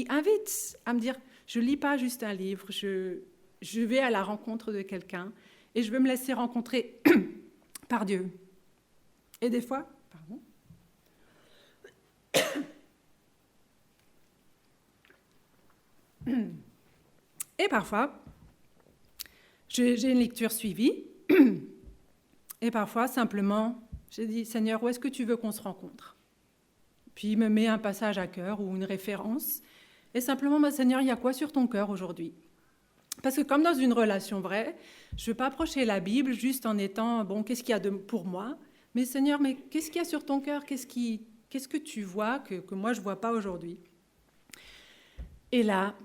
invite à me dire « Je ne lis pas juste un livre, je vais à la rencontre de quelqu'un et je veux me laisser rencontrer par Dieu. » Et des fois, et parfois, j'ai une lecture suivie, et parfois, simplement, j'ai dit, Seigneur, où est-ce que tu veux qu'on se rencontre? Puis il me met un passage à cœur ou une référence, et simplement, Seigneur, il y a quoi sur ton cœur aujourd'hui? Parce que comme dans une relation vraie, je ne veux pas approcher la Bible juste en étant, qu'est-ce qu'il y a pour moi? Mais Seigneur, mais qu'est-ce qu'il y a sur ton cœur? Qu'est-ce que tu vois que moi je ne vois pas aujourd'hui? Et là,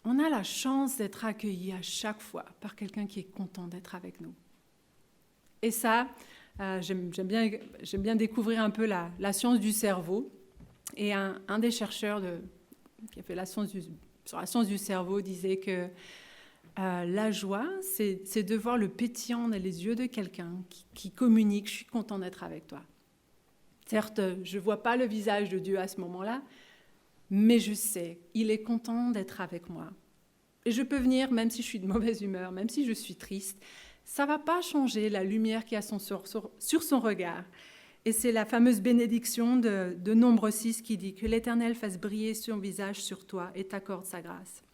on a la chance d'être accueillis à chaque fois par quelqu'un qui est content d'être avec nous. Et ça, j'aime bien découvrir un peu la science du cerveau. Et un des chercheurs qui a fait sur la science du cerveau disait que la joie, c'est de voir le pétillant dans les yeux de quelqu'un qui communique « Je suis content d'être avec toi ». Certes, je ne vois pas le visage de Dieu à ce moment-là, mais je sais, il est content d'être avec moi. Et je peux venir, même si je suis de mauvaise humeur, même si je suis triste, ça ne va pas changer la lumière qu'il y a sur son regard. Et c'est la fameuse bénédiction de Nombre 6 qui dit que l'Éternel fasse briller son visage sur toi et t'accorde sa grâce.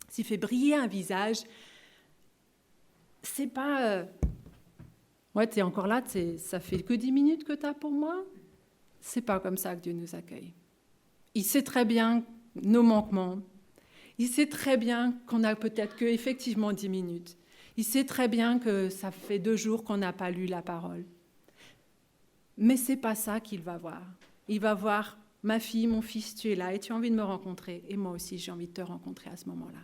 S'il fait briller un visage, c'est pas... ouais, t'es encore là, ça fait que 10 minutes que t'as pour moi. C'est pas comme ça que Dieu nous accueille. Il sait très bien nos manquements. Il sait très bien qu'on a peut-être que effectivement 10 minutes. Il sait très bien que ça fait 2 jours qu'on n'a pas lu la parole. Mais c'est pas ça qu'il va voir. Il va voir, ma fille, mon fils, tu es là et tu as envie de me rencontrer. Et moi aussi, j'ai envie de te rencontrer à ce moment-là.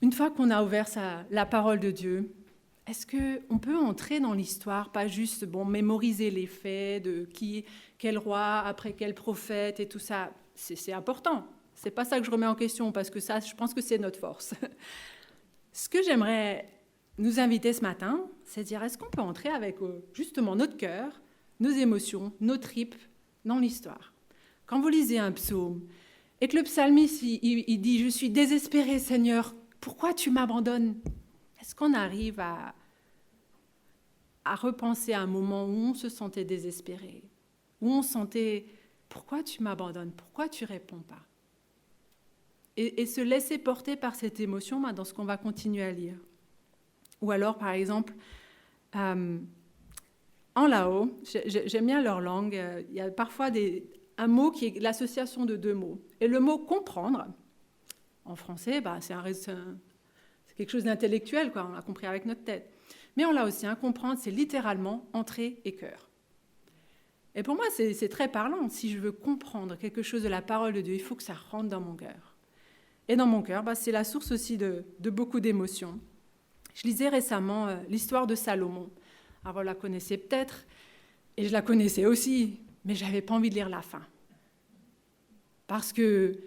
Une fois qu'on a ouvert la parole de Dieu, est-ce qu'on peut entrer dans l'histoire, pas juste mémoriser les faits de quel roi, après quel prophète et tout ça. C'est important. C'est pas ça que je remets en question, parce que ça, je pense que c'est notre force. Ce que j'aimerais nous inviter ce matin, c'est de dire, est-ce qu'on peut entrer avec justement notre cœur, nos émotions, nos tripes dans l'histoire. Quand vous lisez un psaume, et que le psalmiste, il dit, je suis désespéré, Seigneur, pourquoi tu m'abandonnes? Est-ce qu'on arrive à repenser à un moment où on se sentait désespéré, où on sentait, pourquoi tu m'abandonnes, pourquoi tu ne réponds pas? Et se laisser porter par cette émotion dans ce qu'on va continuer à lire. Ou alors, par exemple, en Lao, j'aime bien leur langue, il y a parfois un mot qui est l'association de 2 mots. Et le mot « comprendre », en français, c'est quelque chose d'intellectuel, quoi, on l'a compris avec notre tête. Mais on l'a aussi, comprendre, c'est littéralement entrée et cœur. Et pour moi, c'est très parlant. Si je veux comprendre quelque chose de la parole de Dieu, il faut que ça rentre dans mon cœur. Et dans mon cœur, c'est la source aussi de beaucoup d'émotions. Je lisais récemment l'histoire de Salomon. Alors, vous la connaissez peut-être, et je la connaissais aussi, mais je n'avais pas envie de lire la fin. Parce que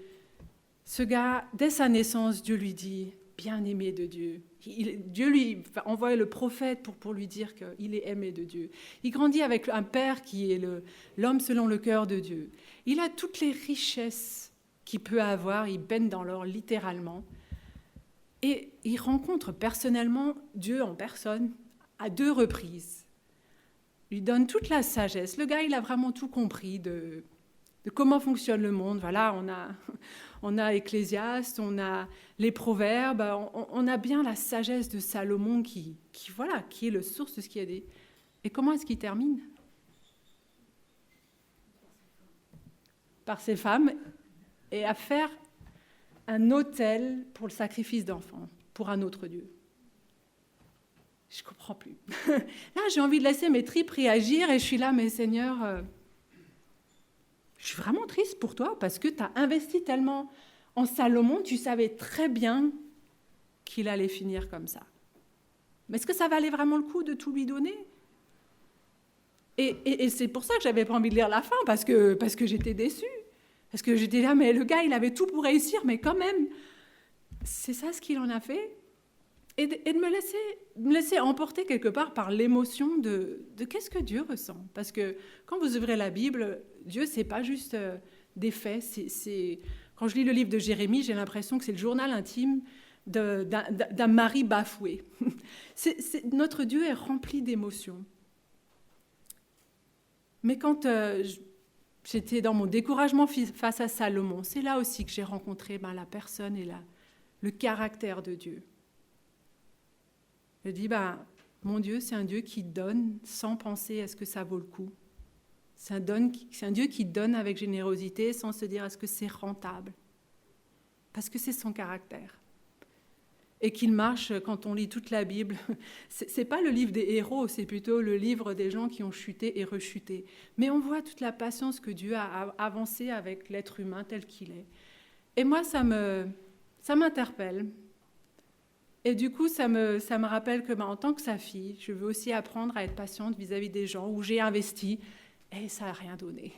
ce gars, dès sa naissance, Dieu lui dit, bien-aimé de Dieu. Dieu lui envoie le prophète pour lui dire qu'il est aimé de Dieu. Il grandit avec un père qui est l'homme selon le cœur de Dieu. Il a toutes les richesses qu'il peut avoir, il baigne dans l'or littéralement. Et il rencontre personnellement Dieu en personne à 2 reprises. Il lui donne toute la sagesse. Le gars, il a vraiment tout compris de comment fonctionne le monde. Voilà, on a Ecclésiaste, on a les proverbes, on a bien la sagesse de Salomon qui est le source de ce qu'il y a dit. Et comment est-ce qu'il termine? Par ses femmes, et à faire un autel pour le sacrifice d'enfants, pour un autre Dieu. Je ne comprends plus. Là, j'ai envie de laisser mes tripes réagir, et je suis là, mais Seigneur... Je suis vraiment triste pour toi parce que tu as investi tellement en Salomon, tu savais très bien qu'il allait finir comme ça. Mais est-ce que ça valait vraiment le coup de tout lui donner? Et c'est pour ça que j'avais pas envie de lire la fin, parce que j'étais déçue. Parce que j'étais là, mais le gars, il avait tout pour réussir, mais quand même, c'est ça ce qu'il en a fait. Et de me laisser emporter quelque part par l'émotion de qu'est-ce que Dieu ressent. Parce que quand vous ouvrez la Bible, Dieu, c'est pas juste des faits. Quand je lis le livre de Jérémie, j'ai l'impression que c'est le journal intime d'un mari bafoué. Notre Dieu est rempli d'émotions. Mais quand j'étais dans mon découragement face à Salomon, c'est là aussi que j'ai rencontré la personne et le caractère de Dieu. Je dis, mon Dieu, c'est un Dieu qui donne sans penser est-ce que ça vaut le coup. C'est un Dieu qui donne avec générosité sans se dire est-ce que c'est rentable. Parce que c'est son caractère. Et qu'il marche, quand on lit toute la Bible, c'est pas le livre des héros, c'est plutôt le livre des gens qui ont chuté et rechuté. Mais on voit toute la patience que Dieu a avancée avec l'être humain tel qu'il est. Et moi, ça m'interpelle. Et du coup, ça me rappelle que en tant que sa fille, je veux aussi apprendre à être patiente vis-à-vis des gens où j'ai investi et ça n'a rien donné.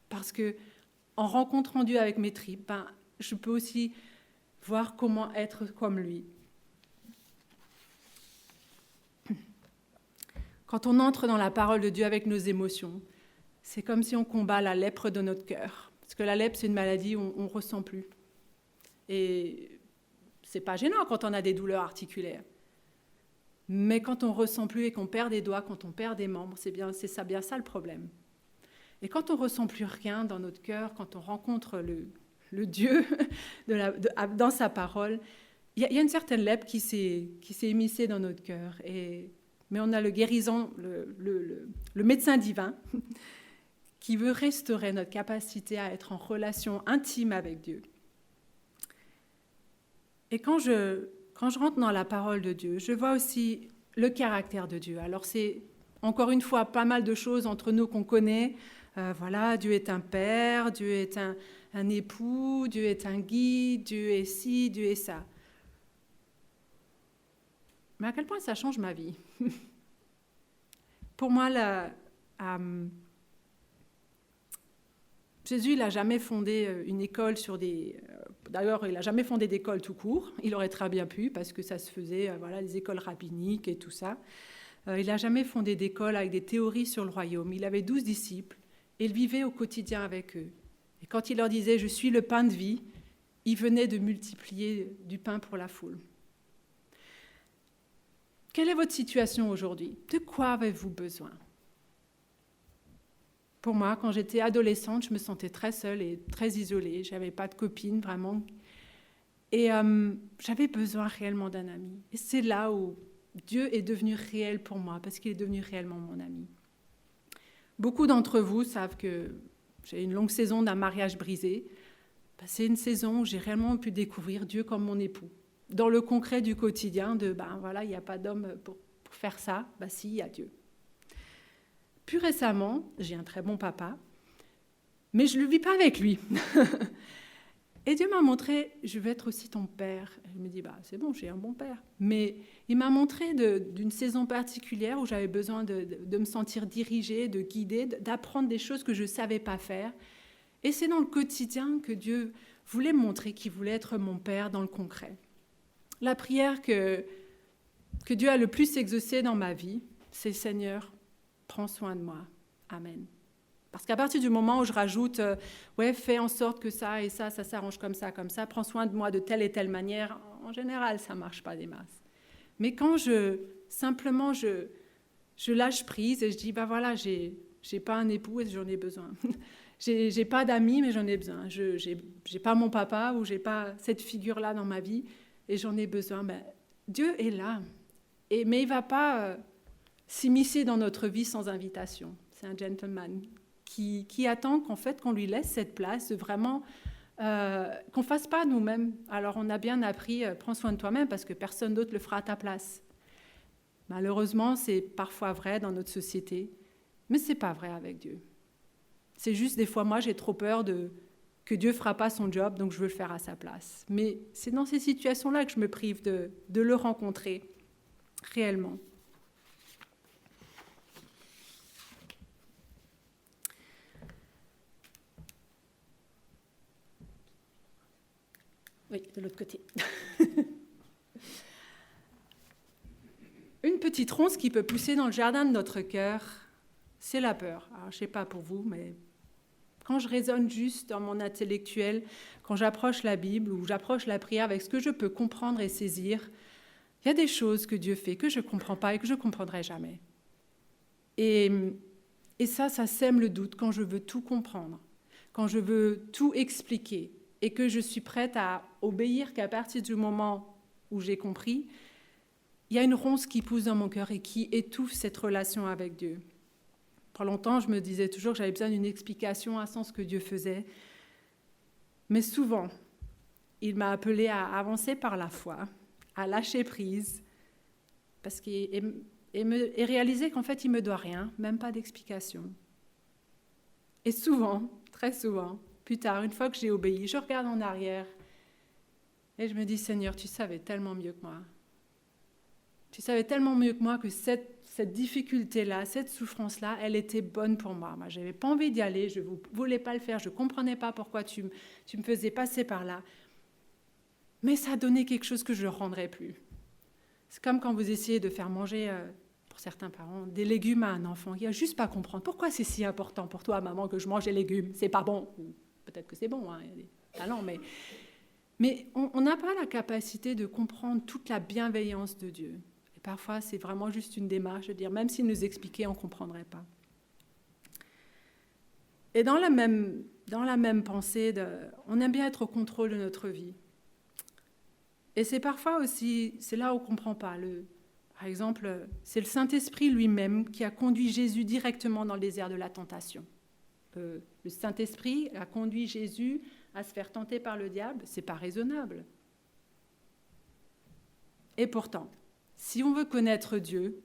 Parce que en rencontrant Dieu avec mes tripes, je peux aussi voir comment être comme lui. Quand on entre dans la parole de Dieu avec nos émotions, c'est comme si on combat la lèpre de notre cœur. Parce que la lèpre, c'est une maladie où on ne ressent plus. Et c'est pas gênant quand on a des douleurs articulaires. Mais quand on ne ressent plus et qu'on perd des doigts, quand on perd des membres, c'est bien ça le problème. Et quand on ne ressent plus rien dans notre cœur, quand on rencontre le Dieu dans sa parole, il y a une certaine lèpre qui s'est émissée dans notre cœur. Mais on a le guérison, le médecin divin, qui veut restaurer notre capacité à être en relation intime avec Dieu. Et quand je rentre dans la parole de Dieu, je vois aussi le caractère de Dieu. Alors c'est encore une fois pas mal de choses entre nous qu'on connaît. Voilà, Dieu est un père, Dieu est un époux, Dieu est un guide, Dieu est ci, Dieu est ça. Mais à quel point ça change ma vie. Pour moi, Jésus, il n'a jamais fondé une école sur des... D'ailleurs, il n'a jamais fondé d'école tout court. Il aurait très bien pu, parce que ça se faisait, voilà, les écoles rabbiniques et tout ça. Il n'a jamais fondé d'école avec des théories sur le royaume. Il avait 12 disciples et il vivait au quotidien avec eux. Et quand il leur disait « Je suis le pain de vie », il venait de multiplier du pain pour la foule. Quelle est votre situation aujourd'hui? De quoi avez-vous besoin? Pour moi, quand j'étais adolescente, je me sentais très seule et très isolée. Je n'avais pas de copine, vraiment. Et j'avais besoin réellement d'un ami. Et c'est là où Dieu est devenu réel pour moi, parce qu'il est devenu réellement mon ami. Beaucoup d'entre vous savent que j'ai une longue saison d'un mariage brisé. C'est une saison où j'ai réellement pu découvrir Dieu comme mon époux. Dans le concret du quotidien, voilà, il n'y a pas d'homme pour faire ça. Si, il y a Dieu. Plus récemment, j'ai un très bon papa, mais je ne le vis pas avec lui. Et Dieu m'a montré, je vais être aussi ton père. Et je me dis, c'est bon, j'ai un bon père. Mais il m'a montré d'une saison particulière où j'avais besoin de me sentir dirigée, de guider, d'apprendre des choses que je ne savais pas faire. Et c'est dans le quotidien que Dieu voulait me montrer qu'il voulait être mon père dans le concret. La prière que Dieu a le plus exaucée dans ma vie, c'est « Seigneur, prends soin de moi. Amen ». Parce qu'à partir du moment où je rajoute « fais en sorte que ça et ça s'arrange comme ça, prends soin de moi de telle et telle manière », en général, ça ne marche pas des masses. Mais quand je lâche prise et je dis « voilà, j'ai pas un époux et j'en ai besoin. j'ai pas d'amis, mais j'en ai besoin. J'ai pas mon papa ou j'ai pas cette figure-là dans ma vie et j'en ai besoin. » Dieu est là. Mais il ne va pas s'immiscer dans notre vie sans invitation. C'est un gentleman qui attend qu'on lui laisse cette place, de vraiment qu'on ne fasse pas nous-mêmes. Alors on a bien appris, prends soin de toi-même parce que personne d'autre le fera à ta place. Malheureusement, c'est parfois vrai dans notre société, mais ce n'est pas vrai avec Dieu. C'est juste des fois, moi, j'ai trop peur que Dieu ne fera pas son job, donc je veux le faire à sa place. Mais c'est dans ces situations-là que je me prive de le rencontrer réellement. Oui, de l'autre côté. Une petite ronce qui peut pousser dans le jardin de notre cœur, c'est la peur. Alors, je ne sais pas pour vous, mais quand je raisonne juste dans mon intellectuel, quand j'approche la Bible ou j'approche la prière avec ce que je peux comprendre et saisir, il y a des choses que Dieu fait que je ne comprends pas et que je ne comprendrai jamais. Et ça sème le doute quand je veux tout comprendre, quand je veux tout expliquer et que je suis prête à obéir qu'à partir du moment où j'ai compris, il y a une ronce qui pousse dans mon cœur et qui étouffe cette relation avec Dieu. Pendant longtemps, je me disais toujours que j'avais besoin d'une explication à ce que Dieu faisait. Mais souvent, il m'a appelée à avancer par la foi, à lâcher prise, et réaliser qu'en fait, il ne me doit rien, même pas d'explication. Et souvent, très souvent, plus tard, une fois que j'ai obéi, je regarde en arrière et je me dis, Seigneur, tu savais tellement mieux que moi. Tu savais tellement mieux que moi que cette difficulté-là, cette souffrance-là, elle était bonne pour moi. Moi, je n'avais pas envie d'y aller, je ne voulais pas le faire, je ne comprenais pas pourquoi tu me faisais passer par là. Mais ça a donné quelque chose que je ne rendrai plus. C'est comme quand vous essayez de faire manger, pour certains parents, des légumes à un enfant. Il n'y a juste pas à comprendre. Pourquoi c'est si important pour toi, maman, que je mange des légumes? C'est pas bon. Ou peut-être que c'est bon, hein, il y a des talents, mais on n'a pas la capacité de comprendre toute la bienveillance de Dieu. Et Parfois, c'est vraiment juste une démarche de dire, même s'il nous expliquait, on ne comprendrait pas. Et dans la même pensée, on aime bien être au contrôle de notre vie. Et c'est parfois aussi, c'est là où on ne comprend pas. Par exemple, c'est le Saint-Esprit lui-même qui a conduit Jésus directement dans le désert de la tentation. Le Saint-Esprit a conduit Jésus à se faire tenter par le diable, c'est pas raisonnable. Et pourtant, si on veut connaître Dieu,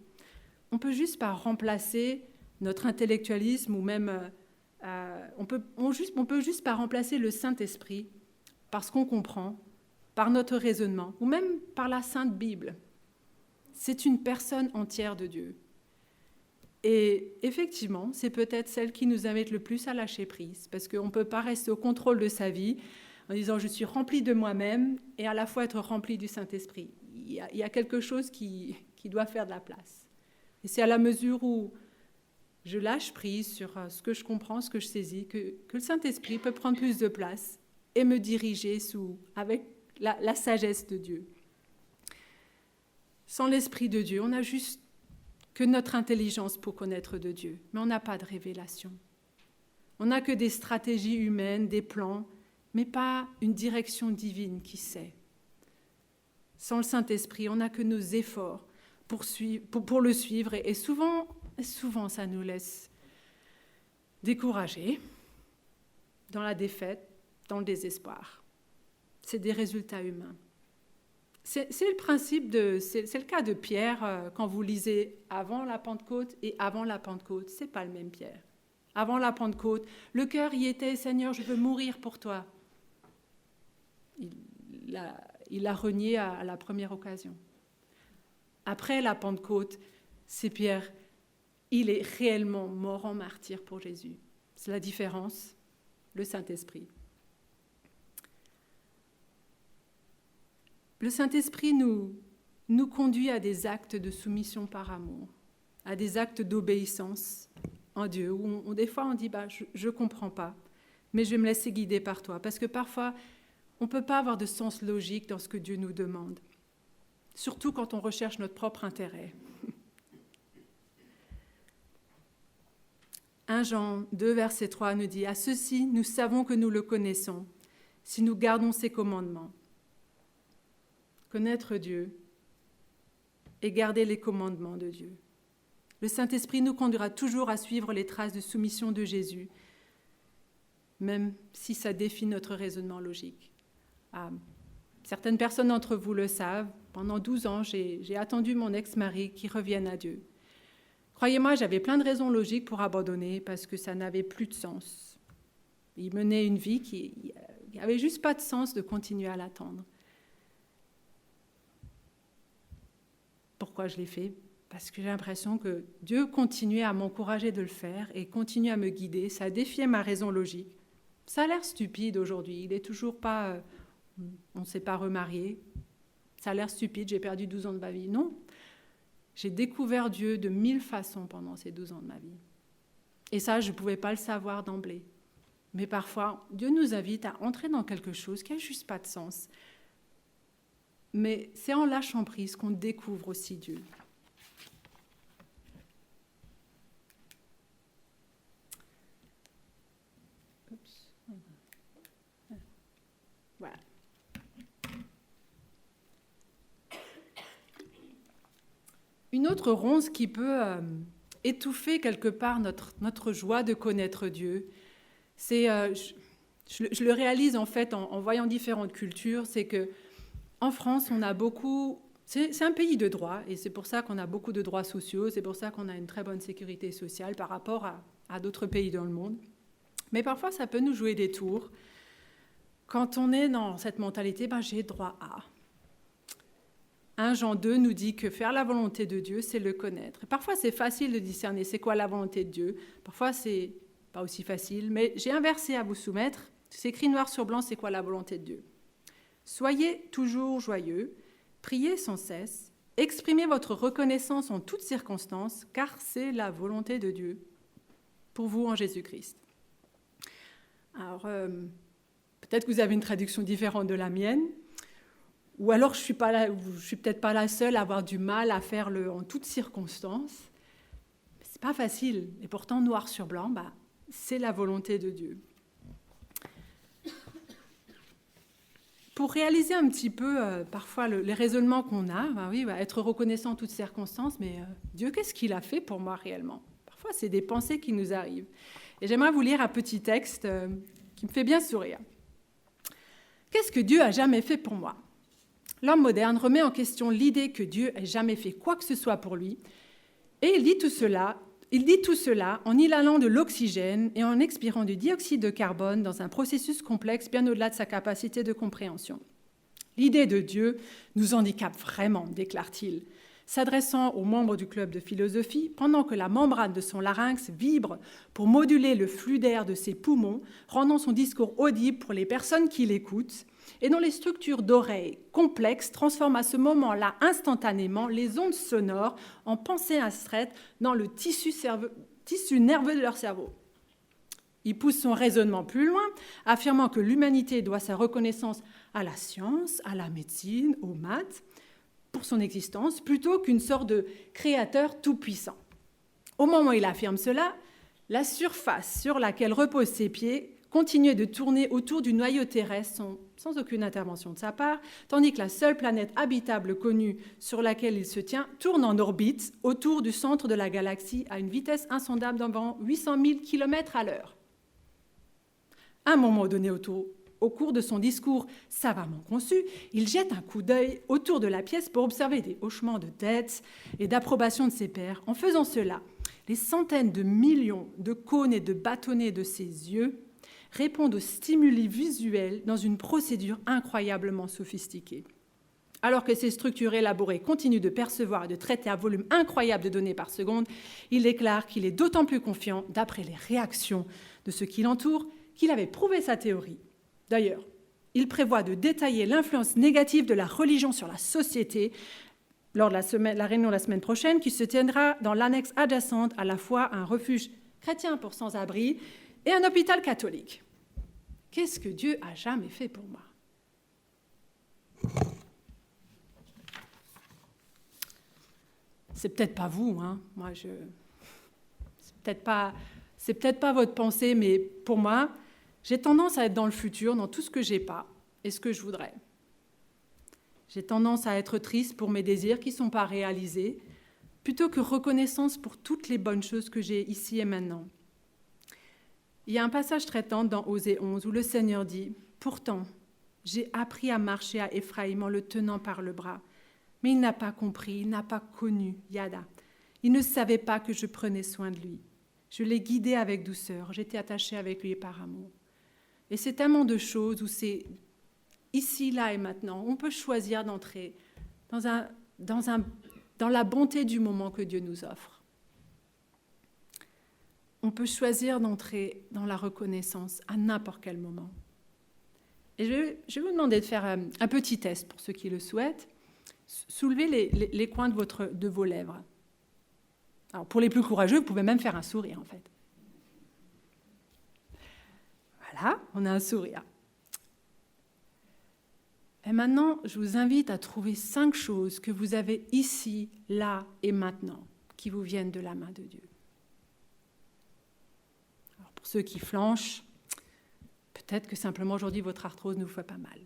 on peut juste pas remplacer notre intellectualisme ou même on peut juste pas remplacer le Saint-Esprit par ce qu'on comprend, par notre raisonnement ou même par la Sainte Bible. C'est une personne entière de Dieu. Et effectivement, c'est peut-être celle qui nous invite le plus à lâcher prise, parce qu'on ne peut pas rester au contrôle de sa vie en disant « je suis rempli de moi-même » et à la fois être rempli du Saint-Esprit. Il y a quelque chose qui doit faire de la place. Et c'est à la mesure où je lâche prise sur ce que je comprends, ce que je saisis, que le Saint-Esprit peut prendre plus de place et me diriger avec la sagesse de Dieu. Sans l'Esprit de Dieu, on n'a juste que notre intelligence pour connaître de Dieu, mais on n'a pas de révélation. On n'a que des stratégies humaines, des plans, mais pas une direction divine qui sait. Sans le Saint-Esprit, on n'a que nos efforts pour le suivre, et souvent, ça nous laisse découragés, dans la défaite, dans le désespoir. C'est des résultats humains. C'est le cas de Pierre quand vous lisez avant la Pentecôte et avant la Pentecôte. C'est pas le même Pierre. Avant la Pentecôte, le cœur y était, Seigneur, je veux mourir pour toi. Il l'a renié à la première occasion. Après la Pentecôte, c'est Pierre, il est réellement mort en martyr pour Jésus. C'est la différence, le Saint-Esprit. Le Saint-Esprit nous conduit à des actes de soumission par amour, à des actes d'obéissance en Dieu, où des fois on dit je ne comprends pas, mais je vais me laisser guider par toi. Parce que parfois, on ne peut pas avoir de sens logique dans ce que Dieu nous demande, surtout quand on recherche notre propre intérêt. 1 Jean 2, verset 3 nous dit « À ceci, nous savons que nous le connaissons, si nous gardons ses commandements. » Connaître Dieu et garder les commandements de Dieu. Le Saint-Esprit nous conduira toujours à suivre les traces de soumission de Jésus, même si ça défie notre raisonnement logique. Certaines personnes d'entre vous le savent, pendant 12 ans, j'ai attendu mon ex-mari qui revienne à Dieu. Croyez-moi, j'avais plein de raisons logiques pour abandonner parce que ça n'avait plus de sens. Il menait une vie qui n'avait juste pas de sens de continuer à l'attendre. Pourquoi je l'ai fait? Parce que j'ai l'impression que Dieu continuait à m'encourager de le faire et continue à me guider. Ça défiait ma raison logique. Ça a l'air stupide aujourd'hui. Il n'est toujours pas... on ne s'est pas remarié. Ça a l'air stupide, j'ai perdu 12 ans de ma vie. Non, j'ai découvert Dieu de 1000 façons pendant ces 12 ans de ma vie. Et ça, je ne pouvais pas le savoir d'emblée. Mais parfois, Dieu nous invite à entrer dans quelque chose qui n'a juste pas de sens. Mais c'est en lâchant prise qu'on découvre aussi Dieu. Voilà. Une autre ronce qui peut étouffer quelque part notre joie de connaître Dieu, c'est, je le réalise en fait en voyant différentes cultures, c'est que en France, on a beaucoup... C'est un pays de droit, et c'est pour ça qu'on a beaucoup de droits sociaux, c'est pour ça qu'on a une très bonne sécurité sociale par rapport à d'autres pays dans le monde. Mais parfois, ça peut nous jouer des tours. Quand on est dans cette mentalité, j'ai droit à... 1 Jean 2 nous dit que faire la volonté de Dieu, c'est le connaître. Et parfois, c'est facile de discerner c'est quoi la volonté de Dieu. Parfois, c'est pas aussi facile, mais j'ai un verset à vous soumettre. C'est écrit noir sur blanc, c'est quoi la volonté de Dieu. Soyez toujours joyeux, priez sans cesse, exprimez votre reconnaissance en toutes circonstances, car c'est la volonté de Dieu pour vous en Jésus-Christ. Alors, peut-être que vous avez une traduction différente de la mienne, Ou alors je suis peut-être pas la seule à avoir du mal à faire en toutes circonstances. C'est pas facile. Et pourtant, noir sur blanc, c'est la volonté de Dieu. Pour réaliser un petit peu, parfois, les raisonnements qu'on a, être reconnaissant en toutes circonstances, mais Dieu, qu'est-ce qu'il a fait pour moi réellement? Parfois, c'est des pensées qui nous arrivent. Et j'aimerais vous lire un petit texte qui me fait bien sourire. Qu'est-ce que Dieu a jamais fait pour moi? L'homme moderne remet en question l'idée que Dieu ait jamais fait quoi que ce soit pour lui, et il dit tout cela en inhalant de l'oxygène et en expirant du dioxyde de carbone dans un processus complexe bien au-delà de sa capacité de compréhension. L'idée de Dieu nous handicape vraiment, déclare-t-il, s'adressant aux membres du club de philosophie, pendant que la membrane de son larynx vibre pour moduler le flux d'air de ses poumons, rendant son discours audible pour les personnes qui l'écoutent, et dont les structures d'oreilles complexes transforment à ce moment-là instantanément les ondes sonores en pensées abstraites dans le tissu nerveux de leur cerveau. Il pousse son raisonnement plus loin, affirmant que l'humanité doit sa reconnaissance à la science, à la médecine, aux maths, pour son existence, plutôt qu'une sorte de créateur tout-puissant. Au moment où il affirme cela, la surface sur laquelle reposent ses pieds continuait de tourner autour du noyau terrestre sans aucune intervention de sa part, tandis que la seule planète habitable connue sur laquelle il se tient tourne en orbite autour du centre de la galaxie à une vitesse insondable d'environ 800 000 km à l'heure. À un moment donné, au cours de son discours savamment conçu, il jette un coup d'œil autour de la pièce pour observer des hochements de tête et d'approbation de ses pairs. En faisant cela, les centaines de millions de cônes et de bâtonnets de ses yeux répondent aux stimuli visuels dans une procédure incroyablement sophistiquée. Alors que ces structures élaborées continuent de percevoir et de traiter un volume incroyable de données par seconde, il déclare qu'il est d'autant plus confiant, d'après les réactions de ceux qui l'entourent, qu'il avait prouvé sa théorie. D'ailleurs, il prévoit de détailler l'influence négative de la religion sur la société lors de la réunion la semaine prochaine, qui se tiendra dans l'annexe adjacente, à la fois un refuge chrétien pour sans-abri et un hôpital catholique. Qu'est-ce que Dieu a jamais fait pour moi? C'est peut-être pas vous, hein. C'est peut-être pas votre pensée, mais pour moi, j'ai tendance à être dans le futur, dans tout ce que j'ai pas et ce que je voudrais. J'ai tendance à être triste pour mes désirs qui ne sont pas réalisés, plutôt que reconnaissance pour toutes les bonnes choses que j'ai ici et maintenant. Il y a un passage très tendre dans Osée 11 où le Seigneur dit « Pourtant, j'ai appris à marcher à Éphraïm en le tenant par le bras, mais il n'a pas compris, il n'a pas connu Yada. Il ne savait pas que je prenais soin de lui. Je l'ai guidé avec douceur, j'étais attachée avec lui par amour. » Et c'est tellement de choses où c'est ici, là et maintenant. On peut choisir d'entrer dans la bonté du moment que Dieu nous offre. On peut choisir d'entrer dans la reconnaissance à n'importe quel moment. Et je vais vous demander de faire un petit test pour ceux qui le souhaitent. Soulevez les coins de vos lèvres. Alors, pour les plus courageux, vous pouvez même faire un sourire, en fait. Voilà, on a un sourire. Et maintenant, je vous invite à trouver 5 choses que vous avez ici, là et maintenant, qui vous viennent de la main de Dieu. Alors, pour ceux qui flanchent, peut-être que simplement aujourd'hui, votre arthrose ne vous fait pas mal.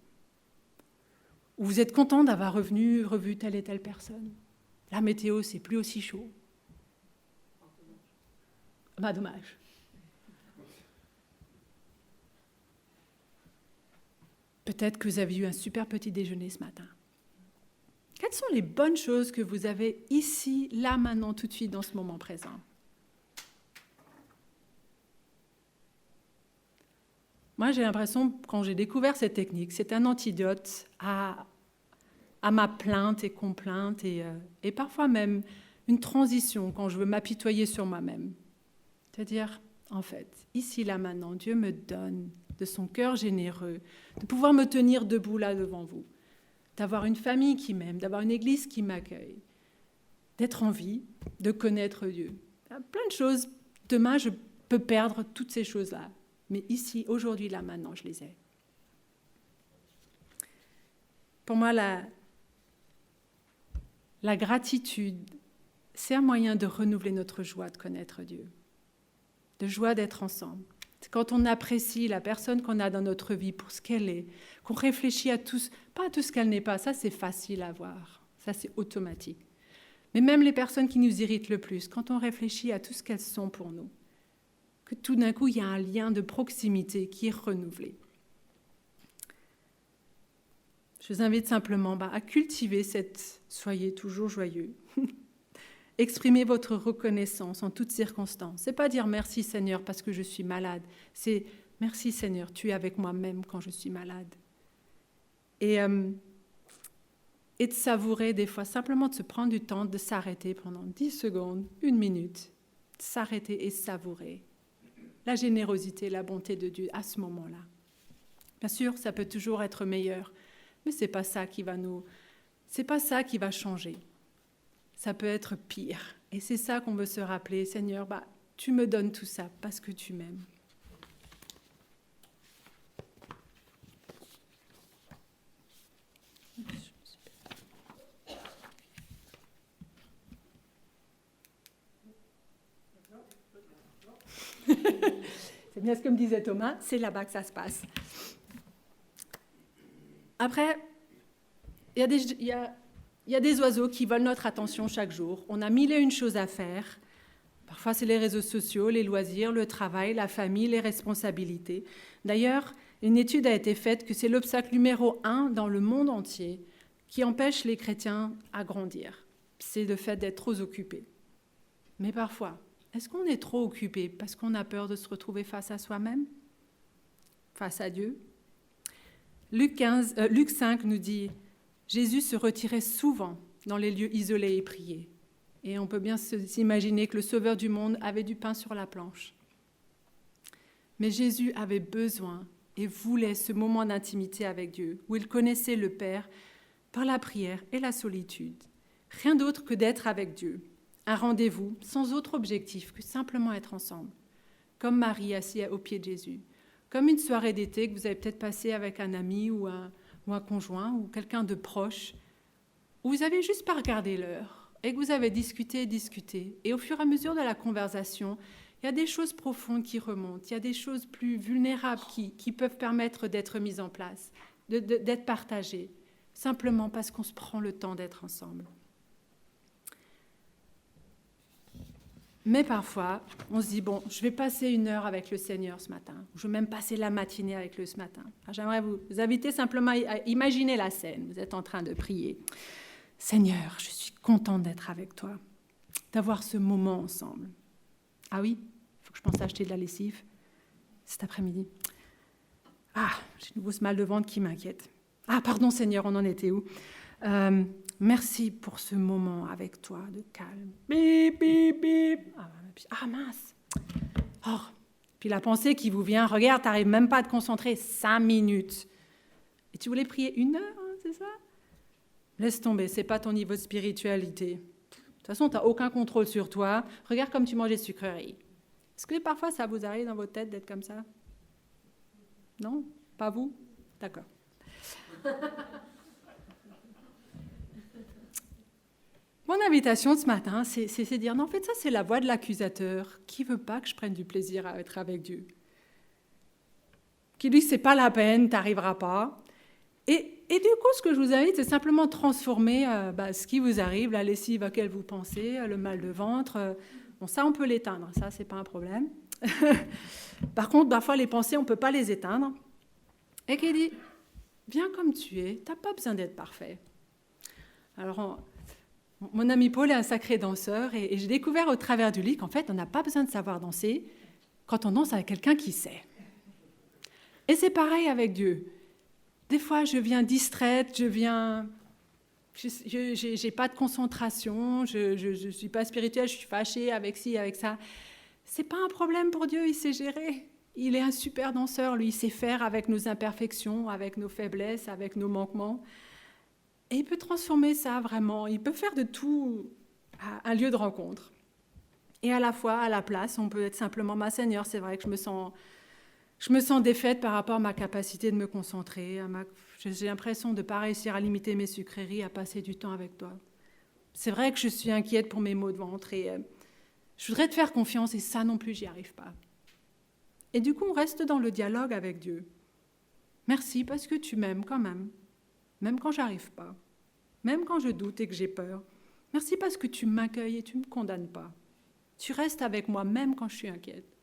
Ou vous êtes content d'avoir revu telle et telle personne. La météo, c'est plus aussi chaud. Dommage. Peut-être que vous avez eu un super petit déjeuner ce matin. Quelles sont les bonnes choses que vous avez ici, là, maintenant, tout de suite, dans ce moment présent? Moi, j'ai l'impression, quand j'ai découvert cette technique, c'est un antidote à ma plainte et complainte et parfois même une transition quand je veux m'apitoyer sur moi-même. C'est-à-dire, en fait, ici, là, maintenant, Dieu me donne de son cœur généreux, de pouvoir me tenir debout là devant vous, d'avoir une famille qui m'aime, d'avoir une église qui m'accueille, d'être en vie, de connaître Dieu. Plein de choses. Demain, je peux perdre toutes ces choses-là. Mais ici, aujourd'hui, là, maintenant, je les ai. Pour moi, la gratitude, c'est un moyen de renouveler notre joie de connaître Dieu, de joie d'être ensemble. C'est quand on apprécie la personne qu'on a dans notre vie pour ce qu'elle est, qu'on réfléchit pas à tout ce qu'elle n'est pas, ça c'est facile à voir, ça c'est automatique. Mais même les personnes qui nous irritent le plus, quand on réfléchit à tout ce qu'elles sont pour nous, que tout d'un coup il y a un lien de proximité qui est renouvelé. Je vous invite simplement à cultiver cette « soyez toujours joyeux ». Exprimez votre reconnaissance en toutes circonstances. Ce n'est pas dire « merci Seigneur parce que je suis malade ». C'est « merci Seigneur, tu es avec moi même quand je suis malade ». Et de savourer des fois, simplement de se prendre du temps de s'arrêter pendant 10 secondes, 1 minute, de s'arrêter et savourer la générosité, la bonté de Dieu à ce moment-là. Bien sûr, ça peut toujours être meilleur, mais c'est pas ça qui va changer. Ça peut être pire. Et c'est ça qu'on veut se rappeler. Seigneur, tu me donnes tout ça parce que tu m'aimes. C'est bien ce que me disait Thomas, c'est là-bas que ça se passe. Après, il y a des oiseaux qui veulent notre attention chaque jour. On a 1001 choses à faire. Parfois, c'est les réseaux sociaux, les loisirs, le travail, la famille, les responsabilités. D'ailleurs, une étude a été faite que c'est l'obstacle numéro 1 dans le monde entier qui empêche les chrétiens à grandir. C'est le fait d'être trop occupés. Mais parfois, est-ce qu'on est trop occupé parce qu'on a peur de se retrouver face à soi-même, face à Dieu ? Luc 5 nous dit « Jésus se retirait souvent dans les lieux isolés et priait. » Et on peut bien s'imaginer que le Sauveur du monde avait du pain sur la planche. Mais Jésus avait besoin et voulait ce moment d'intimité avec Dieu, où il connaissait le Père par la prière et la solitude. Rien d'autre que d'être avec Dieu. Un rendez-vous sans autre objectif que simplement être ensemble. Comme Marie assise au pied de Jésus. Comme une soirée d'été que vous avez peut-être passée avec un ami ou un conjoint ou quelqu'un de proche, où vous n'avez juste pas regardé l'heure et que vous avez discuté. Et au fur et à mesure de la conversation, il y a des choses profondes qui remontent, il y a des choses plus vulnérables qui peuvent permettre d'être mises en place, d'être partagées, simplement parce qu'on se prend le temps d'être ensemble. Mais parfois, on se dit, bon, je vais passer 1 heure avec le Seigneur ce matin. Je vais même passer la matinée avec lui ce matin. Alors, j'aimerais vous inviter simplement à imaginer la scène. Vous êtes en train de prier. Seigneur, je suis contente d'être avec toi, d'avoir ce moment ensemble. Ah oui, il faut que je pense à acheter de la lessive cet après-midi. Ah, j'ai de nouveau ce mal de ventre qui m'inquiète. Ah, pardon Seigneur, on en était où ? Merci pour ce moment avec toi de calme. Bip, bip, bip. Ah mince. Oh. Puis la pensée qui vous vient, regarde, tu n'arrives même pas à te concentrer 5 minutes. Et tu voulais prier 1 heure, hein, c'est ça ? Laisse tomber, c'est pas ton niveau de spiritualité. De toute façon, tu n'as aucun contrôle sur toi. Regarde comme tu manges des sucreries. Est-ce que parfois ça vous arrive dans votre tête d'être comme ça ? Non ? Pas vous ? D'accord. Mon invitation ce matin, c'est de dire, non, en fait, ça, c'est la voix de l'accusateur qui ne veut pas que je prenne du plaisir à être avec Dieu. Qui dit, c'est pas la peine, tu n'arriveras pas. Et du coup, ce que je vous invite, c'est simplement transformer ce qui vous arrive, la lessive à laquelle vous pensez, le mal de ventre. Bon, ça, on peut l'éteindre, ça, c'est pas un problème. Par contre, parfois, les pensées, on ne peut pas les éteindre. Et qui dit, viens comme tu es, tu n'as pas besoin d'être parfait. Alors, mon ami Paul est un sacré danseur et j'ai découvert au travers du lit qu'en fait, on n'a pas besoin de savoir danser quand on danse avec quelqu'un qui sait. Et c'est pareil avec Dieu. Des fois, je viens distraite, j'ai pas de concentration, je suis pas spirituelle, je suis fâchée avec ci, avec ça. C'est pas un problème pour Dieu, il sait gérer. Il est un super danseur, lui, il sait faire avec nos imperfections, avec nos faiblesses, avec nos manquements. Et il peut transformer ça vraiment, il peut faire de tout un lieu de rencontre. Et à la fois, à la place, on peut être simplement, ma Seigneur, c'est vrai que je me sens défaite par rapport à ma capacité de me concentrer, j'ai l'impression de ne pas réussir à limiter mes sucreries, à passer du temps avec toi. C'est vrai que je suis inquiète pour mes maux de ventre et je voudrais te faire confiance et ça non plus, j'y arrive pas. Et du coup, on reste dans le dialogue avec Dieu. Merci parce que tu m'aimes quand même quand j'arrive pas, même quand je doute et que j'ai peur. Merci parce que tu m'accueilles et tu ne me condamnes pas. Tu restes avec moi même quand je suis inquiète.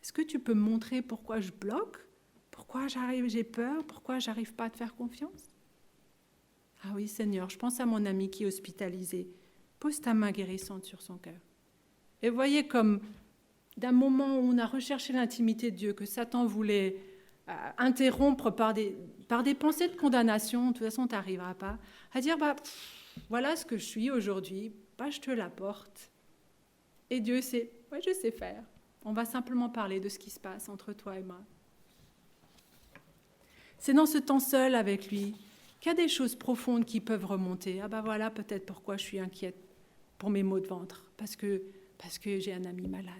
Est-ce que tu peux me montrer pourquoi je bloque? Pourquoi j'ai peur? Pourquoi j'arrive pas à te faire confiance? Ah oui, Seigneur, je pense à mon ami qui est hospitalisé. Pose ta main guérissante sur son cœur. Et voyez comme d'un moment où on a recherché l'intimité de Dieu, que Satan voulait interrompre par des pensées de condamnation, de toute façon, tu n'arriveras pas, à dire, voilà ce que je suis aujourd'hui, je te l'apporte. Et Dieu sait, je sais faire. On va simplement parler de ce qui se passe entre toi et moi. C'est dans ce temps seul avec lui qu'il y a des choses profondes qui peuvent remonter. Voilà peut-être pourquoi je suis inquiète pour mes maux de ventre, parce que j'ai un ami malade.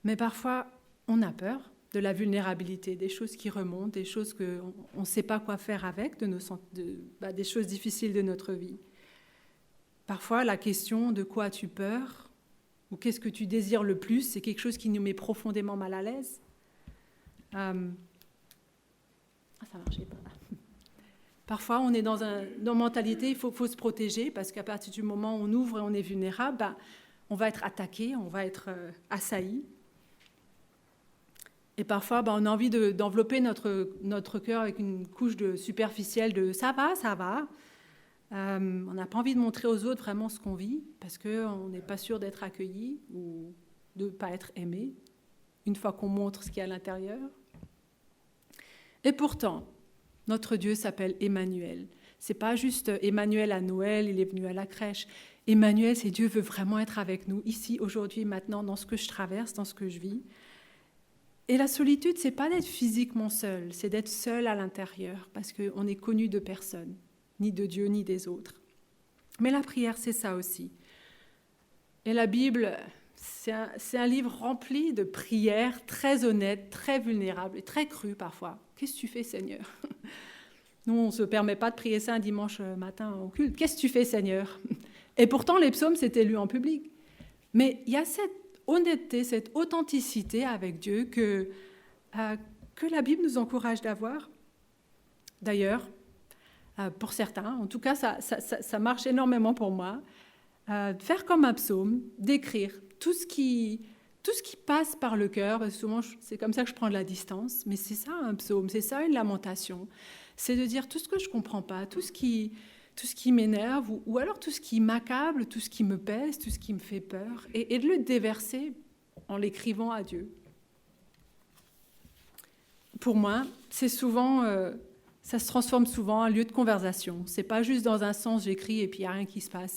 Mais parfois, on a peur de la vulnérabilité, des choses qui remontent, des choses qu'on ne sait pas quoi faire avec, des choses difficiles de notre vie. Parfois, la question de quoi as-tu peur ou qu'est-ce que tu désires le plus, c'est quelque chose qui nous met profondément mal à l'aise. Ça ne marchait pas. Parfois, on est dans une mentalité, il faut se protéger parce qu'à partir du moment où on ouvre et on est vulnérable, on va être attaqué, on va être assailli. Et parfois, on a envie d'envelopper notre cœur avec une couche superficielle de « ça va ». On n'a pas envie de montrer aux autres vraiment ce qu'on vit parce qu'on n'est pas sûr d'être accueilli ou de ne pas être aimé une fois qu'on montre ce qu'il y a à l'intérieur. Et pourtant, notre Dieu s'appelle Emmanuel. Ce n'est pas juste Emmanuel à Noël, il est venu à la crèche. Emmanuel, c'est Dieu veut vraiment être avec nous, ici, aujourd'hui, maintenant, dans ce que je traverse, dans ce que je vis. Et la solitude, ce n'est pas d'être physiquement seul, c'est d'être seul à l'intérieur, parce qu'on n'est connu de personne, ni de Dieu, ni des autres. Mais la prière, c'est ça aussi. Et la Bible, c'est un livre rempli de prières très honnêtes, très vulnérables et très crues parfois. Qu'est-ce que tu fais, Seigneur? Nous, on ne se permet pas de prier ça un dimanche matin au culte. Qu'est-ce que tu fais, Seigneur? Et pourtant, les psaumes, c'était lu en public. Mais il y a cette honnêteté, cette authenticité avec Dieu que la Bible nous encourage d'avoir. D'ailleurs, pour certains, en tout cas, ça marche énormément pour moi, de faire comme un psaume, d'écrire tout ce qui passe par le cœur, parce que souvent, c'est comme ça que je prends de la distance, mais c'est ça un psaume, c'est ça une lamentation. C'est de dire tout ce que je ne comprends pas, tout ce qui m'énerve, ou alors tout ce qui m'accable, tout ce qui me pèse, tout ce qui me fait peur, et de le déverser en l'écrivant à Dieu. Pour moi, c'est souvent, ça se transforme souvent en un lieu de conversation. C'est pas juste dans un sens, j'écris et puis il n'y a rien qui se passe.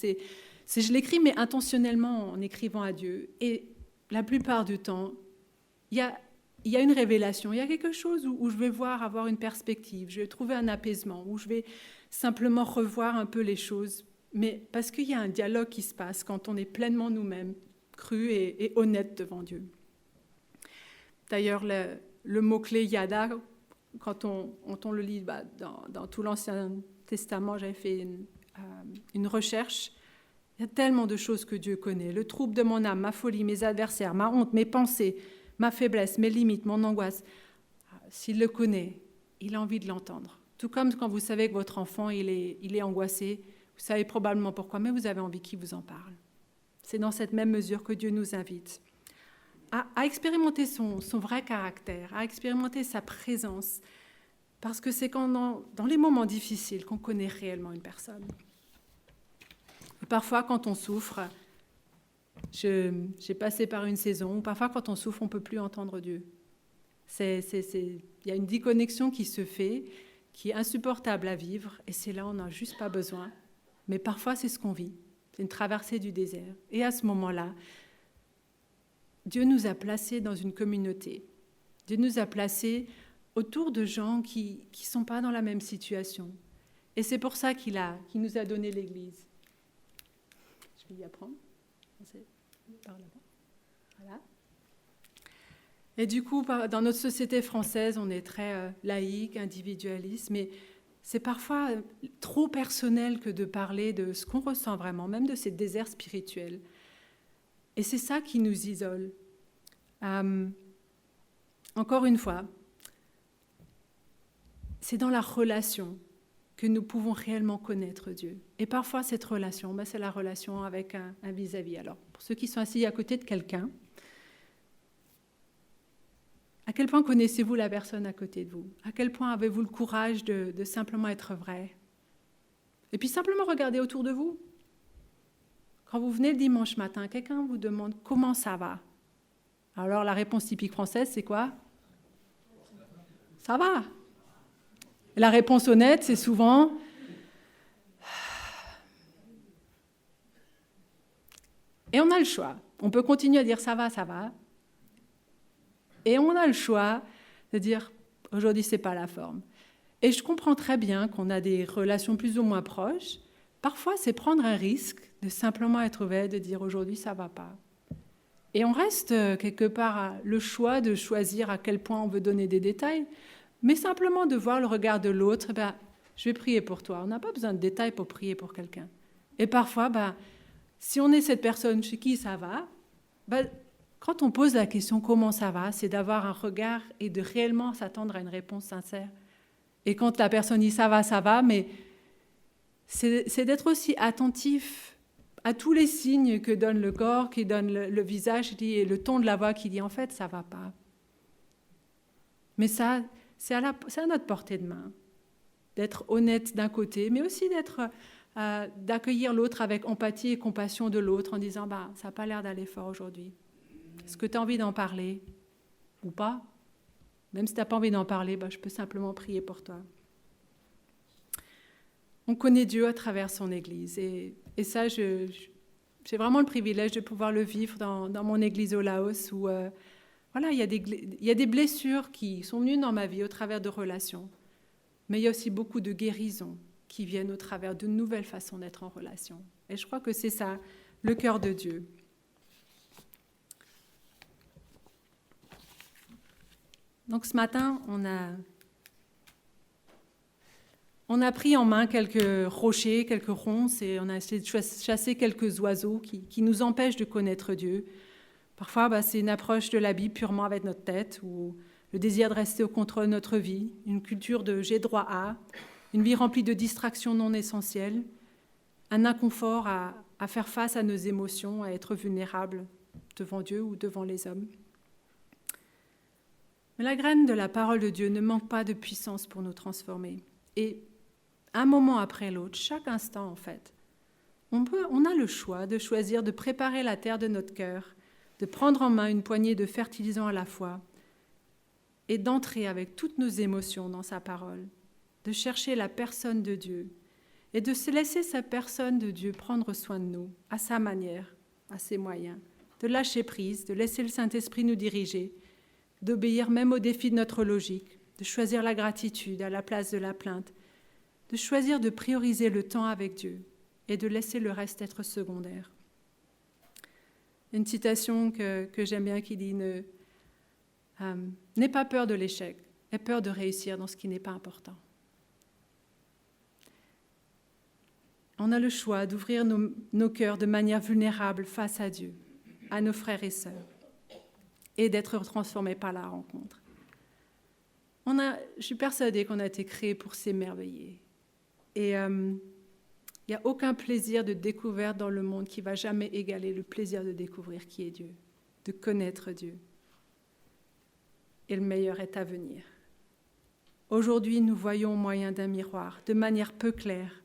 C'est je l'écris, mais intentionnellement en écrivant à Dieu. Et la plupart du temps, il y a une révélation, il y a quelque chose où je vais avoir une perspective, je vais trouver un apaisement, où je vais simplement revoir un peu les choses, mais parce qu'il y a un dialogue qui se passe quand on est pleinement nous-mêmes, crus et honnêtes devant Dieu. D'ailleurs, le mot-clé yada, quand on le lit dans tout l'Ancien Testament, j'avais fait une recherche, il y a tellement de choses que Dieu connaît. Le trouble de mon âme, ma folie, mes adversaires, ma honte, mes pensées, ma faiblesse, mes limites, mon angoisse. S'il le connaît, il a envie de l'entendre. Tout comme quand vous savez que votre enfant il est angoissé, vous savez probablement pourquoi, mais vous avez envie qu'il vous en parle. C'est dans cette même mesure que Dieu nous invite à expérimenter son vrai caractère, à expérimenter sa présence, parce que c'est dans les moments difficiles qu'on connaît réellement une personne. Et parfois, quand on souffre, j'ai passé par une saison où parfois, quand on souffre, on ne peut plus entendre Dieu. Il y a une déconnexion qui se fait, qui est insupportable à vivre, et c'est là où on n'a juste pas besoin. Mais parfois, c'est ce qu'on vit. C'est une traversée du désert. Et à ce moment-là, Dieu nous a placés dans une communauté. Dieu nous a placés autour de gens qui ne sont pas dans la même situation. Et c'est pour ça qu'il nous a donné l'Église. Je vais y apprendre. C'est par là-bas. Voilà. Et du coup, dans notre société française, on est très laïque, individualiste, mais c'est parfois trop personnel que de parler de ce qu'on ressent vraiment, même de ces déserts spirituels. Et c'est ça qui nous isole. Encore une fois, c'est dans la relation que nous pouvons réellement connaître Dieu. Et parfois, cette relation, c'est la relation avec un vis-à-vis. Alors, pour ceux qui sont assis à côté de quelqu'un, à quel point connaissez-vous la personne à côté de vous? À quel point avez-vous le courage de simplement être vrai? Et puis simplement regarder autour de vous. Quand vous venez le dimanche matin, quelqu'un vous demande comment ça va. Alors la réponse typique française, c'est quoi? Ça va. Et la réponse honnête, c'est souvent et on a le choix. On peut continuer à dire ça va, ça va. Et on a le choix de dire aujourd'hui c'est pas la forme. Et je comprends très bien qu'on a des relations plus ou moins proches. Parfois, c'est prendre un risque de simplement être ouvert, de dire aujourd'hui ça va pas. Et on reste quelque part à le choix de choisir à quel point on veut donner des détails, mais simplement de voir le regard de l'autre. Je vais prier pour toi. On n'a pas besoin de détails pour prier pour quelqu'un. Et parfois, si on est cette personne chez qui ça va, quand on pose la question « comment ça va ?», c'est d'avoir un regard et de réellement s'attendre à une réponse sincère. Et quand la personne dit « ça va », mais c'est d'être aussi attentif à tous les signes que donne le corps, qui donne le visage et le ton de la voix qui dit « en fait, ça ne va pas ». Mais ça, c'est à notre portée de main, d'être honnête d'un côté, mais aussi d'accueillir l'autre avec empathie et compassion de l'autre en disant « ça n'a pas l'air d'aller fort aujourd'hui ». Est-ce que tu as envie d'en parler ou pas? Même si tu n'as pas envie d'en parler, je peux simplement prier pour toi. On connaît Dieu à travers son Église. Et ça, j'ai vraiment le privilège de pouvoir le vivre dans mon Église au Laos, où il y a des blessures qui sont venues dans ma vie au travers de relations. Mais il y a aussi beaucoup de guérisons qui viennent au travers de nouvelles façons d'être en relation. Et je crois que c'est ça, le cœur de Dieu. Donc ce matin, on a pris en main quelques rochers, quelques ronces, et on a essayé de chasser quelques oiseaux qui nous empêchent de connaître Dieu. Parfois, c'est une approche de la Bible purement avec notre tête, ou le désir de rester au contrôle de notre vie, une culture de « j'ai droit à », une vie remplie de distractions non essentielles, un inconfort à faire face à nos émotions, à être vulnérables devant Dieu ou devant les hommes. Mais la graine de la parole de Dieu ne manque pas de puissance pour nous transformer. Et un moment après l'autre, chaque instant en fait, on a le choix de choisir de préparer la terre de notre cœur, de prendre en main une poignée de fertilisants à la fois et d'entrer avec toutes nos émotions dans sa parole, de chercher la personne de Dieu et de se laisser sa personne de Dieu prendre soin de nous, à sa manière, à ses moyens, de lâcher prise, de laisser le Saint-Esprit nous diriger, d'obéir même aux défis de notre logique, de choisir la gratitude à la place de la plainte, de choisir de prioriser le temps avec Dieu et de laisser le reste être secondaire. Une citation que j'aime bien qui dit « N'aie pas peur de l'échec, aie peur de réussir dans ce qui n'est pas important ». On a le choix d'ouvrir nos cœurs de manière vulnérable face à Dieu, à nos frères et sœurs, et d'être transformés par la rencontre. Je suis persuadée qu'on a été créés pour s'émerveiller. Et il n'y a aucun plaisir de découverte dans le monde qui ne va jamais égaler le plaisir de découvrir qui est Dieu, de connaître Dieu. Et le meilleur est à venir. Aujourd'hui, nous voyons au moyen d'un miroir, de manière peu claire,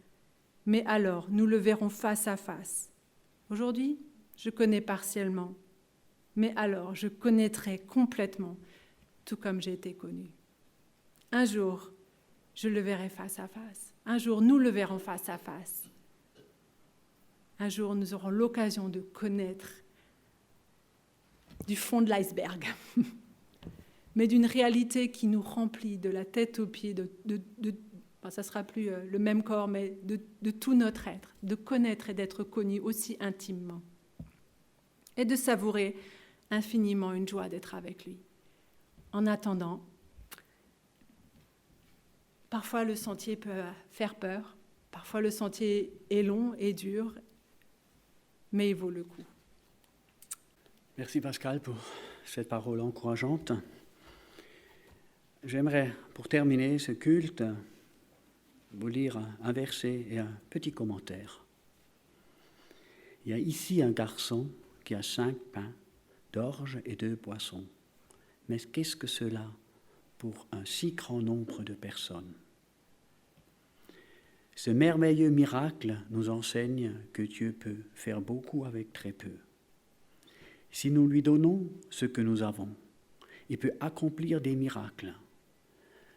mais alors nous le verrons face à face. Aujourd'hui, je connais partiellement, mais alors je connaîtrai complètement, tout comme j'ai été connue. Un jour, je le verrai face à face. Un jour, nous le verrons face à face. Un jour, nous aurons l'occasion de connaître du fond de l'iceberg, mais d'une réalité qui nous remplit de la tête aux pieds, ça ne sera plus le même corps, mais de tout notre être, de connaître et d'être connu aussi intimement, et de savourer infiniment une joie d'être avec lui. En attendant, parfois le sentier peut faire peur, parfois le sentier est long et dur, mais il vaut le coup. Merci Pascal pour cette parole encourageante. J'aimerais, pour terminer ce culte, vous lire un verset et un petit commentaire. Il y a ici un garçon qui a 5 pains d'orge et 2 poissons. Mais qu'est-ce que cela pour un si grand nombre de personnes? Ce merveilleux miracle nous enseigne que Dieu peut faire beaucoup avec très peu. Si nous lui donnons ce que nous avons, il peut accomplir des miracles.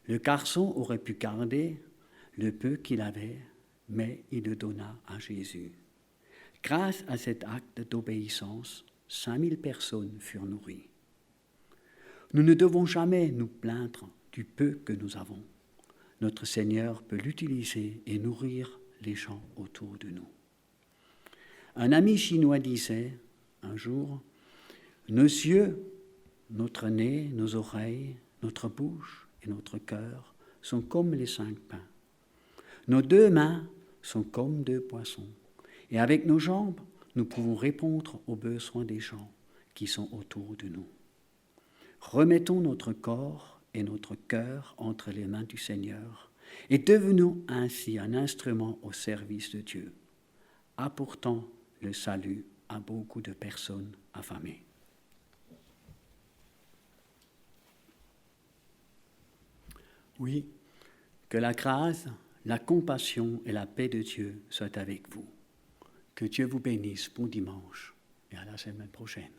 Le garçon aurait pu garder le peu qu'il avait, mais il le donna à Jésus. Grâce à cet acte d'obéissance, 5000 personnes furent nourries. Nous ne devons jamais nous plaindre du peu que nous avons. Notre Seigneur peut l'utiliser et nourrir les gens autour de nous. Un ami chinois disait un jour, « Nos yeux, notre nez, nos oreilles, notre bouche et notre cœur sont comme les 5 pains. Nos 2 mains sont comme 2 poissons. Et avec nos jambes, nous pouvons répondre aux besoins des gens qui sont autour de nous. Remettons notre corps et notre cœur entre les mains du Seigneur et devenons ainsi un instrument au service de Dieu, apportant le salut à beaucoup de personnes affamées. Oui, que la grâce, la compassion et la paix de Dieu soient avec vous. Que Dieu vous bénisse, bon dimanche et à la semaine prochaine.